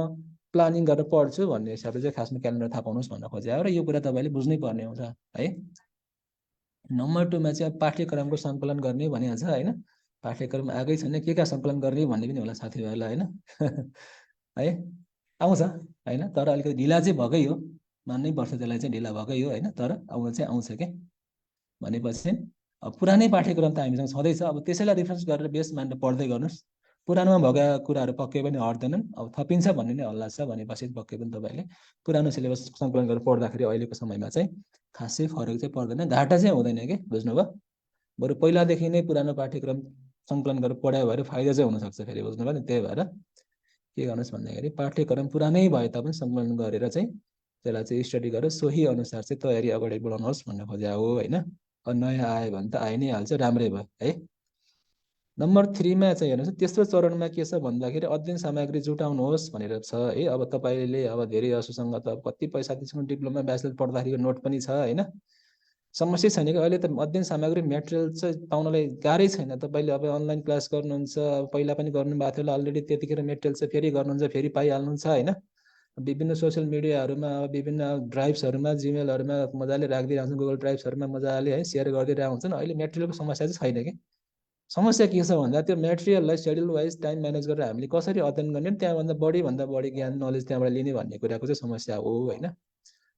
प्लानिङ गरेर पढ्छु भन्ने हिसाबले चाहिँ खासमा क्यालेन्डर थाहा पाउनुहोस् भन्न खोजेको र यो कुरा तपाईँले बुझ्नै पर्ने हुन्छ है। नम्बर 2 मा चाहिँ पाठ्यक्रमको सङ्कलन गर्ने भनिएको छ होइन। पाठ्यक्रम आएकै छैन, के सङ्कलन गर्ने भन्ने पनि होला साथीभाइलाई होइन है, आउँछ होइन, तर अलिकति ढिला चाहिँ भएकै हो, मान्नै पर्छ त्यसलाई चाहिँ ढिला भएकै हो होइन, तर आउन चाहिँ आउँछ क्या। भनेपछि अब पुरानै पाठ्यक्रम त हामीसँग छँदैछ, अब त्यसैलाई रिफरेन्स गरेर बेस मानेर पढ्दै गर्नुहोस्। पुरानोमा भएका कुराहरू पक्कै पनि हट्दैनन्, अब थपिन्छ भन्ने नै हल्ला छ भनेपछि पक्कै पनि तपाईँले पुरानो सिलेबस सङ्कलन गरेर पढ्दाखेरि अहिलेको समयमा चाहिँ खासै फरक चाहिँ पर्दैन, घाटा चाहिँ हुँदैन कि, बुझ्नुभयो। बरु पहिलादेखि नै पुरानो पाठ्यक्रम सङ्कलन गरेर पढायो भएर फाइदा चाहिँ हुनसक्छ फेरि, बुझ्नुभयो नि। त्यही भएर के गर्नुहोस् भन्दाखेरि पाठ्यक्रम पुरानै भए तापनि सङ्कलन गरेर चाहिँ त्यसलाई चाहिँ स्टडी गरेर सोही अनुसार चाहिँ तयारी अगाडि बढाउनुहोस् भन्न खोजेको हो होइन। नयाँ आयो भने त आइ नै हाल्छ, राम्रै भयो है। नम्बर 3 मा चाहिँ हेर्नुहोस्, तेस्रो चरणमा के छ भन्दाखेरि अध्ययन सामग्री जुटाउनुहोस् भनेर छ है। अब तपाईँले अब धेरै जसोसँग त कति पैसा त्यसमा डिप्लोमा ब्याचलर पढ्दाखेरिको नोट पनि छ होइन, समस्या छैन कि अहिले त अध्ययन सामग्री मेटेरियल चाहिँ पाउनलाई गाह्रै छैन। तपाईँले अब अनलाइन क्लास गर्नुहुन्छ, पहिला पनि गर्नुभएको थियो होला अलरेडी, त्यतिखेर मेटेरियल चाहिँ फेरि गर्नुहुन्छ फेरि पाइहाल्नुहुन्छ होइन। विभिन्न सोसियल मिडियाहरूमा विभिन्न ड्राइभ्सहरूमा जिमेलहरूमा मजाले राखिदिइरहन्छ, गुगल ड्राइभ्सहरूमा मजाले है सेयर गरिदिइरहेको हुन्छन्। अहिले मेटेरियलको समस्या चाहिँ छैन कि, समस्या के छ भन्दा त्यो मेटेरियललाई सेड्युल वाइज टाइम म्यानेज गरेर हामीले कसरी अध्ययन गर्ने, त्यहाँभन्दा बढी ज्ञान नलेज त्यहाँबाट लिने भन्ने कुराको चाहिँ समस्या हो होइन।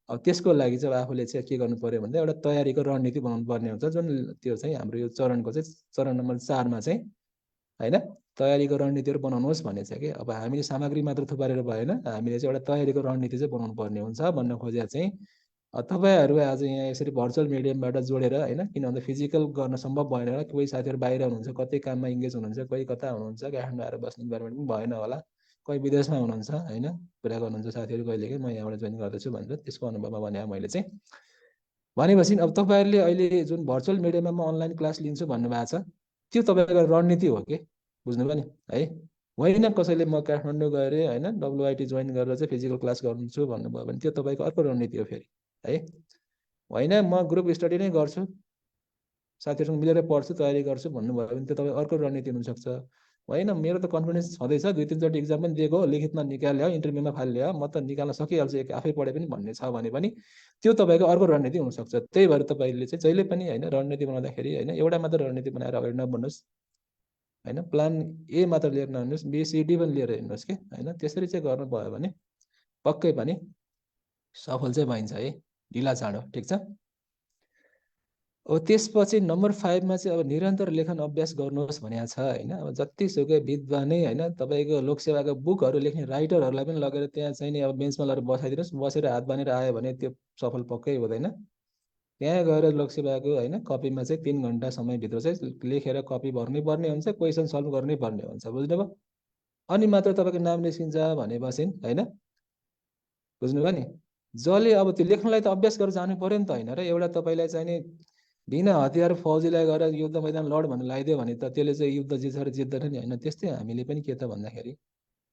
अब त्यसको लागि चाहिँ आफूले चाहिँ के गर्नु पर्यो भन्दा एउटा तयारीको रणनीति बनाउनु पर्ने हुन्छ, जुन त्यो चाहिँ हाम्रो यो चरणको चाहिँ चरण नम्बर 4 मा चाहिँ होइन तयारीको रणनीतिहरू बनाउनुहोस् भन्ने छ कि। अब हामीले सामग्री मात्र थुपारेर भएन, हामीले चाहिँ एउटा तयारीको रणनीति चाहिँ बनाउनु पर्ने हुन्छ भन्न खोजेको चाहिँ। तपाईँहरू आज यहाँ यसरी भर्चुअल मिडियमबाट जोडेर होइन, किन भन्दा फिजिकल गर्न सम्भव भएन होला, कोही साथीहरू बाहिर हुनुहुन्छ, कतै काममा इङ्गेज हुनुहुन्छ, कोही कता हुनुहुन्छ, काठमाडौँ आएर बस्ने इन्भाइरोमेन्ट पनि भएन होला, कोही विदेशमा हुनुहुन्छ होइन, कुरा गर्नुहुन्छ साथीहरू कहिलेकै म यहाँबाट जोइन गर्दैछु भनेर, त्यसको अनुभवमा भने मैले चाहिँ भनेपछि अब तपाईँहरूले अहिले जुन भर्चुअल मिडियममा म अनलाइन क्लास लिन्छु भन्नुभएको छ, त्यो तपाईँको रणनीति हो कि, बुझ्नुभयो नि है। होइन कसैले म काठमाडौँ गएर होइन WIT जोइन गरेर चाहिँ फिजिकल क्लास गर्छु भन्नुभयो भने त्यो तपाईँको अर्को रणनीति हो फेरि है। होइन म ग्रुप स्टडी नै गर्छु, साथीहरूसँग मिलेर पढ्छु तयारी गर्छु भन्नुभयो भने त्यो तपाईँ अर्को रणनीति हुनसक्छ। होइन मेरो त कन्फिडेन्स छँदैछ, 2-3चोटि इक्जाम पनि दिएको, लिखितमा निकाल्यो, इन्टरभ्यूमा फाल्यो, म त निकाल्न सकिहाल्छु, आफै पढे पनि भन्ने छ भने पनि त्यो तपाईँको अर्को रणनीति हुनसक्छ। त्यही भएर तपाईँले चाहिँ जहिले पनि होइन रणनीति बनाउँदाखेरि होइन एउटा मात्र रणनीति बनाएर अगाडि नबढ्नुहोस् होइन, प्लान ए मात्र लिएर नहिँड्नुहोस्, BCD पनि लिएर हिँड्नुहोस् कि होइन। त्यसरी चाहिँ गर्नुभयो भने पक्कै पनि सफल चाहिँ भइन्छ है, ढिला चाँडो। ठिक छ। अब त्यसपछि नम्बर 5 मा चाहिँ अब निरन्तर लेखन अभ्यास गर्नुहोस् भनेको छ होइन। अब जतिसुकै विद्वानै होइन तपाईँको लोकसेवाको बुकहरू लेख्ने राइटरहरूलाई पनि लगेर त्यहाँ चाहिँ नि अब बेन्चमा लगेर बसाइदिनुहोस्, बसेर हात बानेर आयो भने त्यो सफल पक्कै हुँदैन। त्यहाँ गएर लोकसेवाको होइन कपीमा चाहिँ 3 घन्टा समयभित्र चाहिँ लेखेर कपी भर्नै पर्ने हुन्छ, क्वेसन सल्भ गर्नै पर्ने हुन्छ, बुझ्नुभयो। अनि मात्र तपाईँको नाम निस्किन्छ भनेपछि होइन, बुझ्नुभयो नि। जसले अब त्यो लेख्नलाई त अभ्यास गरेर जानु पर्यो नि त होइन, र एउटा तपाईँलाई चाहिँ नि बिना हतियार फौजीलाई गएर युद्ध मैदान लड भनेर लगाइदियो भने त त्यसले चाहिँ युद्ध जित्छ र जित्दैन नि होइन। त्यस्तै हामीले पनि के त भन्दाखेरि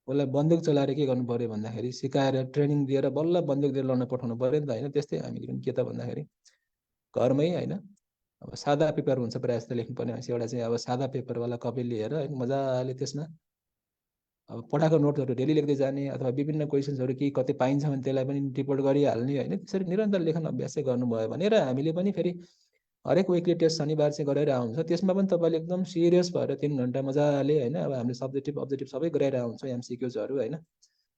उसलाई बन्दुक चलाएर के गर्नु पर्यो भन्दाखेरि सिकाएर ट्रेनिङ दिएर बल्ल बन्दुक दिएर लड्न पठाउनु पर्यो नि त होइन। त्यस्तै हामीले पनि के त भन्दाखेरि घरमै होइन अब सादा पेपर हुन्छ प्रायः जस्तो लेख्नुपर्ने भनेपछि एउटा चाहिँ अब सादा पेपरवाला कपी लिएर होइन मजाले त्यसमा अब पढाएको नोटहरू डेली लेख्दै जाने, अथवा विभिन्न क्वेसन्सहरू के कतै पाइन्छ भने त्यसलाई पनि रिपोर्ट गरिहाल्ने होइन। त्यसरी निरन्तर लेखन अभ्यास चाहिँ गर्नुभयो भने, र हामीले पनि फेरि हरेक विकली टेस्ट शनिबार चाहिँ गराइरहेको हुन्छ, त्यसमा पनि तपाईँले एकदम सिरियस भएर 3 घन्टा मजाले होइन अब हामीले सब्जेक्टिभ अब्जेक्टिभ सबै गराइरहेको हुन्छ, MCQsहरू होइन।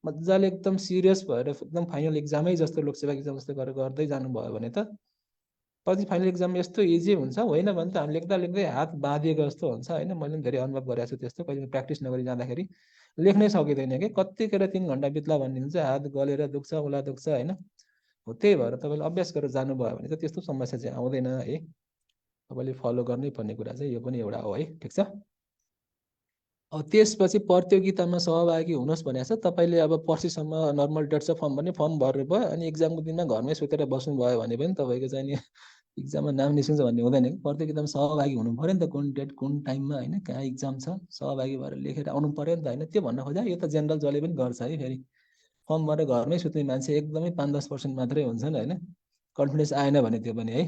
मजाले एकदम सिरियस भएर एकदम फाइनल एक्जामै जस्तो लोकसेवा एक्जाम जस्तो गरेर गर्दै जानुभयो भने त पछि फाइनल एक्जाम यस्तो इजी हुन्छ, होइन भने त हामी लेख्दा लेख्दै हात बाँधिएको जस्तो हुन्छ होइन। मैले पनि धेरै अनुभव गरेको छु त्यस्तो, कहिले प्र्याक्टिस नगरी जाँदाखेरि लेख्नै सकिँदैन कि कतिखेर 3 घन्टा बित्ला भन्ने हुन्छ, हात गलेर दुख्छ औला दुख्छ होइन। हो त्यही भएर तपाईँले अभ्यास गरेर जानुभयो भने त त्यस्तो समस्या चाहिँ आउँदैन है। तपाईँले फलो गर्नै पर्ने कुरा चाहिँ यो पनि एउटा हो है, ठिक छ। अब त्यसपछि प्रतियोगितामा सहभागी हुनुहोस् भनेको छ। तपाईँले अब पर्सिसम्म नर्मल डेट्स अफ फर्म पनि फर्म भर्नु भयो, अनि एक्जामको दिनमा घरमै सुतेर बस्नुभयो भने पनि तपाईँको चाहिँ नि एक्जाममा नाम निस्किन्छ भन्ने हुँदैन कि। प्रतियोगितामा सहभागी हुनु पऱ्यो नि त, कुन डेट कुन टाइममा होइन, कहाँ एक्जाम छ, सहभागी भएर लेखेर आउनु पऱ्यो नि त होइन। त्यो भन्न खोजा यो त जेनरल जसले पनि गर्छ है। फेरि फर्म भरेर घरमै सुत्ने मान्छे एकदमै 5-10% मात्रै हुन्छन् होइन, कन्फिडेन्स आएन भने त्यो पनि है।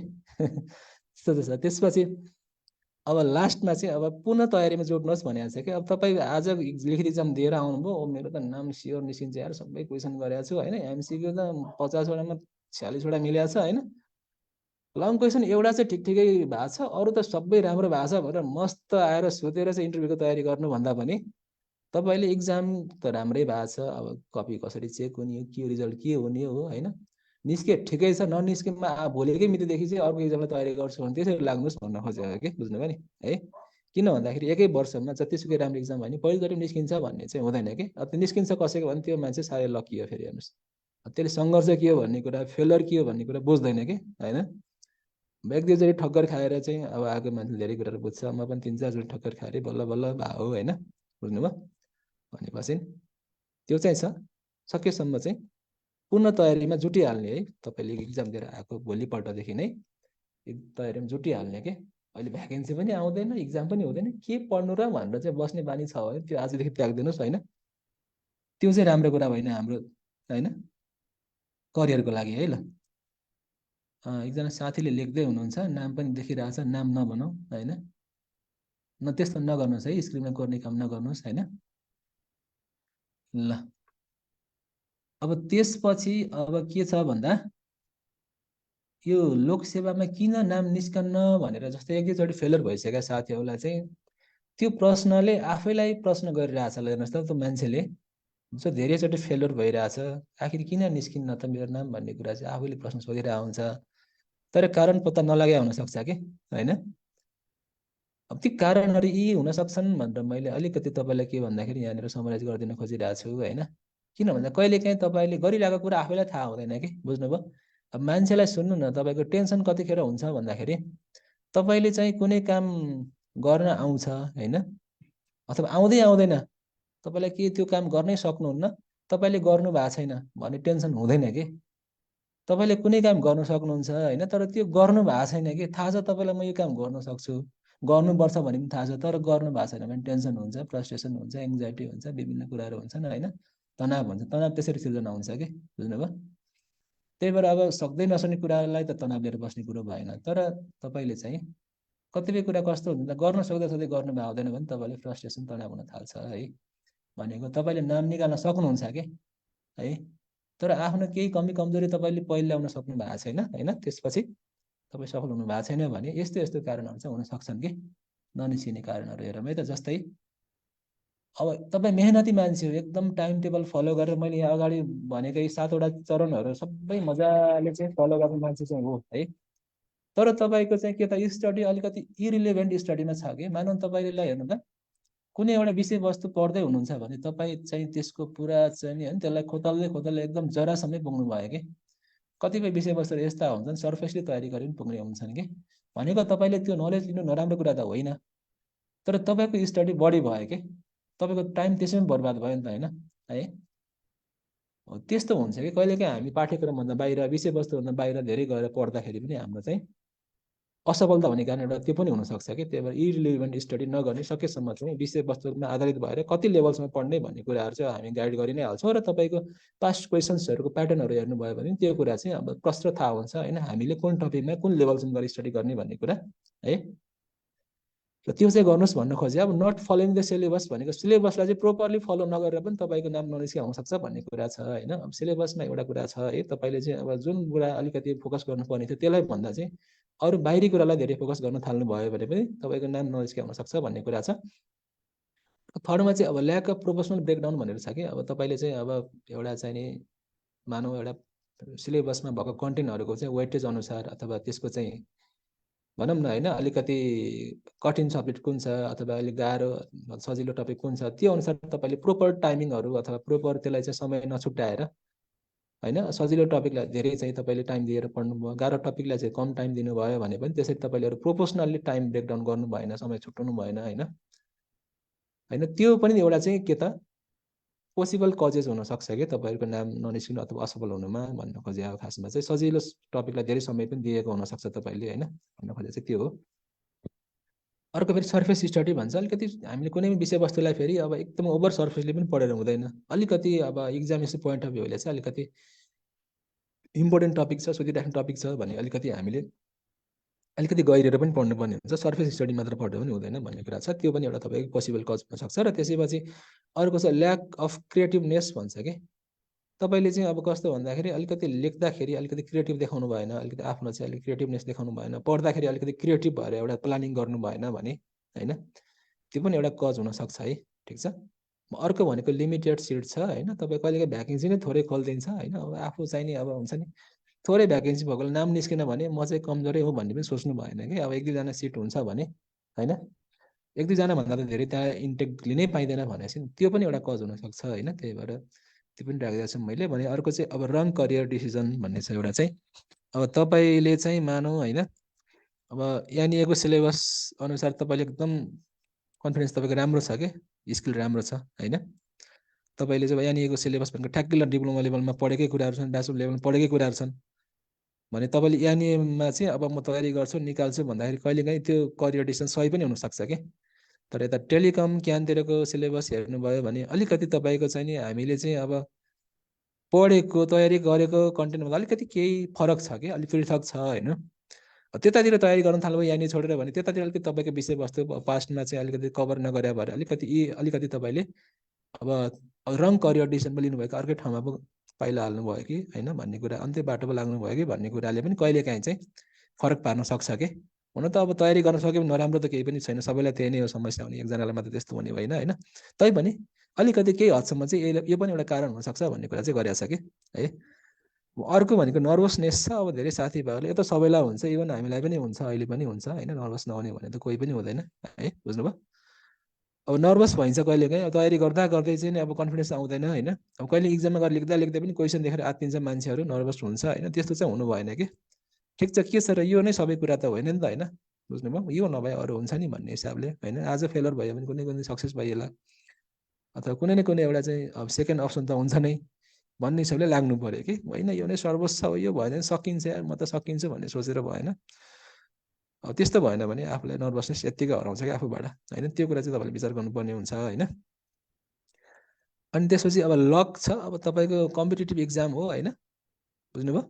त्यस्तो छ। त्यसपछि अब लास्टमा चाहिँ अब पुनः तयारीमा जोड्नुहोस् भनेको छ कि। अब तपाईँ आज लिखित एक्जाम दिएर आउनुभयो, मेरो त नाम स्योर निस्किन्छ यार, सबै क्वेसन गरेको छु होइन, एमसिक्यू त 50वटामा 46वटा मिलेको छ होइन, लङ क्वेसन एउटा चाहिँ ठिक ठिकै भएको छ, अरू त सबै राम्रो भएको छ भनेर मस्त आएर सोधेर चाहिँ इन्टरभ्यूको तयारी गर्नुभन्दा पनि तपाईँले एक्जाम त राम्रै भएको छ, अब कपी कसरी चेक हुने हो, के रिजल्ट के हुने हो होइन, निस्के ठिकै छ, ननिस्केमा भोलिकै मितिदेखि चाहिँ अर्को एक्जामलाई तयारी गर्छु भने त्यसरी लाग्नुहोस् भन्न खोजेको कि, बुझ्नुभयो नि है। किन भन्दाखेरि एकै वर्षमा जतिसुकै राम्रो एक्जाम भयो भने पहिलोचोटि निस्किन्छ भन्ने चाहिँ हुँदैन कि। अब त्यो निस्किन्छ कसैको भने त्यो मान्छे साह्रै लकी हो। फेरि हेर्नुहोस् त्यसले सङ्घर्ष के हो भन्ने कुरा, फेलर के हो भन्ने कुरा बुझ्दैन कि होइन। एक दुईचोटि ठक्कर खाएर चाहिँ अब आएको मान्छेले धेरै कुराहरू बुझ्छ। म पनि 3-4चोटि ठक्कर खाएर बल्ल बल्ल भयो होइन, बुझ्नुभयो। भनेपछि त्यो चाहिँ छ, सकेसम्म चाहिँ पूर्ण तयारीमा जुटिहाल्ने है। तपाईँले एक्जाम दिएर आएको भोलिपल्टदेखि नै तयारीमा जुटिहाल्ने के। अहिले भ्याकेन्सी पनि आउँदैन, एक्जाम पनि हुँदैन, के पढ्नु र भनेर चाहिँ बस्ने बानी छ भने त्यो आजदेखि त्यागिदिनुहोस् होइन। त्यो चाहिँ राम्रो कुरा होइन हाम्रो होइन, करियरको लागि है। ल एकजना साथीले लेख्दै हुनुहुन्छ, नाम पनि देखिरहेको छ, नाम नभनौँ होइन, न त्यस्तो नगर्नुहोस् है, स्क्रिनमा गर्ने काम नगर्नुहोस् होइन। ल अब त्यसपछि अब के छ भन्दा यो लोकसेवामा किन नाम निस्कन्न भनेर जस्तै एक दुईचोटि फेलर भइसकेका साथीहरूलाई चाहिँ त्यो प्रश्नले आफैलाई प्रश्न गरिरहेछ। ल हेर्नुहोस् त, त्यो मान्छेले जो धेरैचोटि फेलर भइरहेछ, आखिर किन निस्किन्न त मेरो नाम भन्ने कुरा चाहिँ आफैले प्रश्न सोधिरहेको हुन्छ, तर कारण पत्ता नलगाए हुनसक्छ कि होइन। अब ती कारणहरू यी हुन सक्छन् भनेर मैले अलिकति तपाईँलाई के भन्दाखेरि यहाँनिर समराइज गरिदिन खोजिरहेको छु होइन। किन भन्दा कहिलेकाहीँ तपाईँले गरिरहेको कुरा आफैलाई थाहा हुँदैन कि, बुझ्नुभयो। अब मान्छेलाई सुन्नु न, तपाईँको टेन्सन कतिखेर हुन्छ भन्दाखेरि तपाईँले चाहिँ कुनै काम गर्न आउँछ होइन, अथवा आउँदै आउँदैन, तपाईँलाई के त्यो काम गर्नै सक्नुहुन्न, तपाईँले गर्नु भएको छैन भन्ने टेन्सन हुँदैन कि। तपाईँले कुनै काम गर्नु सक्नुहुन्छ होइन, तर त्यो गर्नु भएको छैन कि। थाहा छ तपाईँलाई म यो काम गर्न सक्छु, गर्नुपर्छ भने पनि थाहा छ, तर गर्नु भएको छैन भने टेन्सन हुन्छ, फ्रस्ट्रेसन हुन्छ, एङ्जाइटी हुन्छ, विभिन्न कुराहरू हुन्छन् होइन, तनाव हुन्छ। तनाव त्यसरी सिर्जना हुन्छ कि, बुझ्नुभयो। त्यही भएर अब सक्दै नसक्ने कुरालाई त तनाव लिएर बस्ने कुरो भएन, तर तपाईँले चाहिँ कतिपय कुरा कस्तो हुन्छ, गर्न सक्दा सक्दै गर्नु भएको हुँदैन भने तपाईँले फ्रस्ट्रेसन तनाव हुन थाल्छ है। भनेको तपाईँले नाम निकाल्न सक्नुहुन्छ कि है, तर आफ्नो केही कमी कमजोरी तपाईँले पहिला ल्याउन सक्नु भएको छैन होइन, त्यसपछि तपाईँ सफल हुनु भएको छैन भने यस्तो यस्तो कारणहरू चाहिँ हुन सक्छन् कि, ननिस्किने कारणहरू हेरौँ है त। जस्तै अब तपाईँ मेहनती मान्छे हो, एकदम टाइम टेबल फलो गरेर मैले यहाँ अगाडि भनेको यी 7वटा चरणहरू सबै मजाले चाहिँ फलो गर्ने मान्छे चाहिँ हो है, तर तपाईँको चाहिँ के त स्टडी अलिकति इरिलेभेन्ट स्टडीमा छ कि। मानौँ तपाईँलाई हेर्नु त, कुनै एउटा विषयवस्तु पढ्दै हुनुहुन्छ भने तपाईँ चाहिँ त्यसको पुरा चाहिँ नि होइन त्यसलाई खोतल्दै खोतल्दै एकदम जरासम्मै पुग्नु भयो कि। कतिपय विषयवस्तुहरू यस्ता हुन्छन् सरफेसली तयारी गरे पनि पुग्ने हुन्छन् कि। भनेको तपाईँले त्यो नलेज लिनु नराम्रो कुरा त होइन, तर तपाईँको स्टडी बढी भयो कि, तपाईँको टाइम त्यसैमा बर्बाद भयो नि त होइन है। त्यस्तो हुन्छ कि कहिलेकाहीँ हामी पाठ्यक्रमभन्दा बाहिर, विषयवस्तुभन्दा बाहिर धेरै गएर पढ्दाखेरि पनि हाम्रो चाहिँ असफलता हुने कारण एउटा त्यो पनि हुनसक्छ कि। त्यही भएर इरिलेभेन्ट स्टडी नगर्ने, सकेसम्म चाहिँ विषयवस्तुमा आधारित भएर कति लेभलसम्म पढ्ने भन्ने कुराहरू चाहिँ हामी गाइड गरि नै हाल्छौँ। र तपाईँको पास्ट क्वेसन्सहरूको प्याटर्नहरू हेर्नुभयो भने त्यो कुरा चाहिँ अब प्रष्ट थाहा हुन्छ होइन, हामीले कुन टपिकमा कुन लेभलसम्म गएर स्टडी गर्ने भन्ने कुरा है। र त्यो चाहिँ गर्नुहोस् भन्न खोजेँ। अब नट फलोइङ द सिलेबस भनेको सिलेबसलाई चाहिँ प्रोपरली फलो नगरेर पनि तपाईँको नाम ननिस्किन हुनसक्छ भन्ने कुरा छ होइन। अब सिलेबसमा एउटा कुरा छ है, तपाईँले चाहिँ अब जुन कुरा अलिकति फोकस गर्नुपर्ने थियो त्यसलाई भन्दा चाहिँ अरू बाहिरी कुरालाई धेरै फोकस गर्न थाल्नु भयो भने पनि तपाईँको नाम ननिस्किन हुनसक्छ भन्ने कुरा छ। थर्डमा चाहिँ अब ल्याक अफ प्रोपोर्सनल ब्रेकडाउन भनेर छ कि अब तपाईँले चाहिँ अब एउटा चाहिँ नि मानौँ एउटा सिलेबसमा भएको कन्टेन्टहरूको चाहिँ वेटेज अनुसार अथवा त्यसको चाहिँ भनौँ न होइन अलिकति कठिन सब्जेक्ट कुन छ अथवा अलिक गाह्रो सजिलो टपिक कुन छ त्यो अनुसार तपाईँले प्रोपर टाइमिङहरू अथवा प्रोपर त्यसलाई चाहिँ समय नछुट्याएर होइन सजिलो टपिकलाई धेरै चाहिँ तपाईँले टाइम दिएर पढ्नुभयो, गाह्रो टपिकलाई चाहिँ कम टाइम दिनुभयो भने पनि त्यसरी तपाईँले अरू प्रोपोर्सनल्ली टाइम ब्रेकडाउन गर्नु भएन, समय छुट्याउनु भएन होइन होइन त्यो पनि एउटा चाहिँ के त पोसिबल कजेस हुनसक्छ कि तपाईँहरूको नाम ननिस्किनु अथवा असफल हुनुमा भन्न खोजे अब खासमा चाहिँ सजिलो टपिकलाई धेरै समय पनि दिएको हुनसक्छ तपाईँले होइन भन्न खोजे चाहिँ त्यो हो। अर्को फेरि सर्फेस स्टडी भन्छ अलिकति हामीले कुनै पनि विषयवस्तुलाई फेरि अब एकदम ओभर सर्फेसले पनि पढेर हुँदैन, अलिकति अब इक्जामिनेसन पोइन्ट अफ भ्यूले चाहिँ अलिकति इम्पोर्टेन्ट टपिक छ सोधिराख्ने टपिक छ भने अलिकति हामीले अलिकति गहिरेर पनि पढ्नुपर्ने हुन्छ, सर्फेस स्टडी मात्र पढ्यो पनि हुँदैन भन्ने कुरा छ। त्यो पनि एउटा तपाईँको पोसिबल कज हुनसक्छ। र त्यसैपछि अर्को छ ल्याक अफ क्रिएटिभनेस भन्छ कि तपाईँले चाहिँ अब कस्तो भन्दाखेरि अलिकति लेख्दाखेरि अलिकति क्रिएटिभ देखाउनु भएन, अलिकति आफ्नो चाहिँ अलिक क्रिएटिभनेस देखाउनु भएन, पढ्दाखेरि अलिकति क्रिएटिभ भएर एउटा प्लानिङ गर्नु भएन भने होइन त्यो पनि एउटा कज हुनसक्छ है। ठिक छ। अर्को भनेको लिमिटेड सिट छ होइन, तपाईँ कहिलेकाहीँ भ्याकेन्सी नै थोरै खोलिदिन्छ होइन, अब आफू चाहिँ नि अब हुन्छ नि थोरै भ्याकेन्सी भएकोले नाम निस्केन भने म चाहिँ कमजोरै हो भन्ने पनि सोच्नु भएन कि अब एक दुईजना सिट हुन्छ भने होइन एक दुईजना भन्दा त धेरै त्यहाँ इन्टेक लिनै पाइँदैन भनेपछि त्यो पनि एउटा कज हुनसक्छ होइन। त्यही भएर त्यो पनि राखिदिएको छु मैले भने। अर्को चाहिँ अब रङ करियर डिसिजन भन्ने छ एउटा चाहिँ अब तपाईँले चाहिँ मानौँ होइन अब यहाँनिरको सिलेबस अनुसार तपाईँले एकदम कन्फिडेन्स तपाईँको राम्रो छ कि स्किल राम्रो छ होइन, तपाईँले चाहिँ यहाँनिरको सिलेबस भनेको ठ्याक्कै डिप्लोमा लेभलमा पढेकै कुराहरू छन्, ब्याचलर लेभलमा पढेकै कुराहरू छन् भने तपाईँले यहाँनिरमा चाहिँ अब म तयारी गर्छु निकाल्छु भन्दाखेरि कहिलेकाहीँ त्यो करियर डिसिजन सही पनि हुनसक्छ कि। तर यता टेलिकम क्यानतिरको सिलेबस हेर्नुभयो भने अलिकति तपाईँको चाहिँ नि हामीले चाहिँ अब पढेको तयारी गरेको कन्टेन्टभन्दा अलिकति केही फरक छ कि अलिक पृथक छ होइन। त्यतातिर तयारी गर्न थाल्नुभयो यहाँनिर छोडेर भने त्यतातिर अलिकति तपाईँको विषयवस्तु पास्टमा चाहिँ अलिकति कभर नगरे भएर अलिकति तपाईँले अब रङ करियर डिसिजन पनि लिनुभएको अर्कै ठाउँमा पो पाइला हाल्नुभयो कि होइन भन्ने कुरा, अन्त्य बाटो पो लाग्नुभयो कि भन्ने कुराले पनि कहिलेकाहीँ चाहिँ फरक पार्न सक्छ कि। हुन त अब तयारी गर्न सक्यो भने नराम्रो त केही पनि छैन, सबैलाई त्यही नै हो समस्या हुने, एकजनालाई मात्र त्यस्तो हुने होइन होइन। तैपनि अलिकति केही हदसम्म चाहिँ यो पनि एउटा कारण हुनसक्छ भन्ने कुरा चाहिँ गरिरहेको छ कि है। अर्को भनेको नर्भसनेस छ। अब धेरै साथीभाइहरूले यो त सबैलाई हुन्छ, इभन हामीलाई पनि हुन्छ, अहिले पनि हुन्छ होइन, नर्भस नहुने भने त कोही पनि हुँदैन है, बुझ्नुभयो। अब नर्भस भइन्छ कहिलेकाहीँ तयारी गर्दा गर्दै चाहिँ अब कन्फिडेन्स आउँदैन होइन, अब कहिले इक्जाममा गएर लेख्दा लेख्दै पनि क्वेसन देखेर आत्तिन्छ मान्छेहरू, नर्भस हुन्छ होइन, त्यस्तो चाहिँ हुनु भएन कि। ठिक छ के छ र यो नै सबै कुरा त होइन नि त होइन, बुझ्नुभयो, यो नभए अरू हुन्छ नि भन्ने हिसाबले होइन। आज फेलर भयो भने कुनै कुनै सक्सेस भइएला अथवा कुनै न कुनै एउटा चाहिँ अब सेकेन्ड अप्सन त हुन्छ नै भन्ने हिसाबले लाग्नु पऱ्यो कि होइन, यो नै सर्वोच्च हो, यो भयो भने सकिन्छ यार, म त सकिन्छु भन्ने सोचेर भएन। अब त्यस्तो भएन भने आफूलाई नर्भसनेस यत्तिकै हराउँछ कि आफूबाट होइन, त्यो कुरा चाहिँ तपाईँले विचार गर्नुपर्ने हुन्छ होइन। अनि त्यसपछि अब लक छ। अब तपाईँको कम्पिटिटिभ इक्जाम हो होइन, बुझ्नुभयो।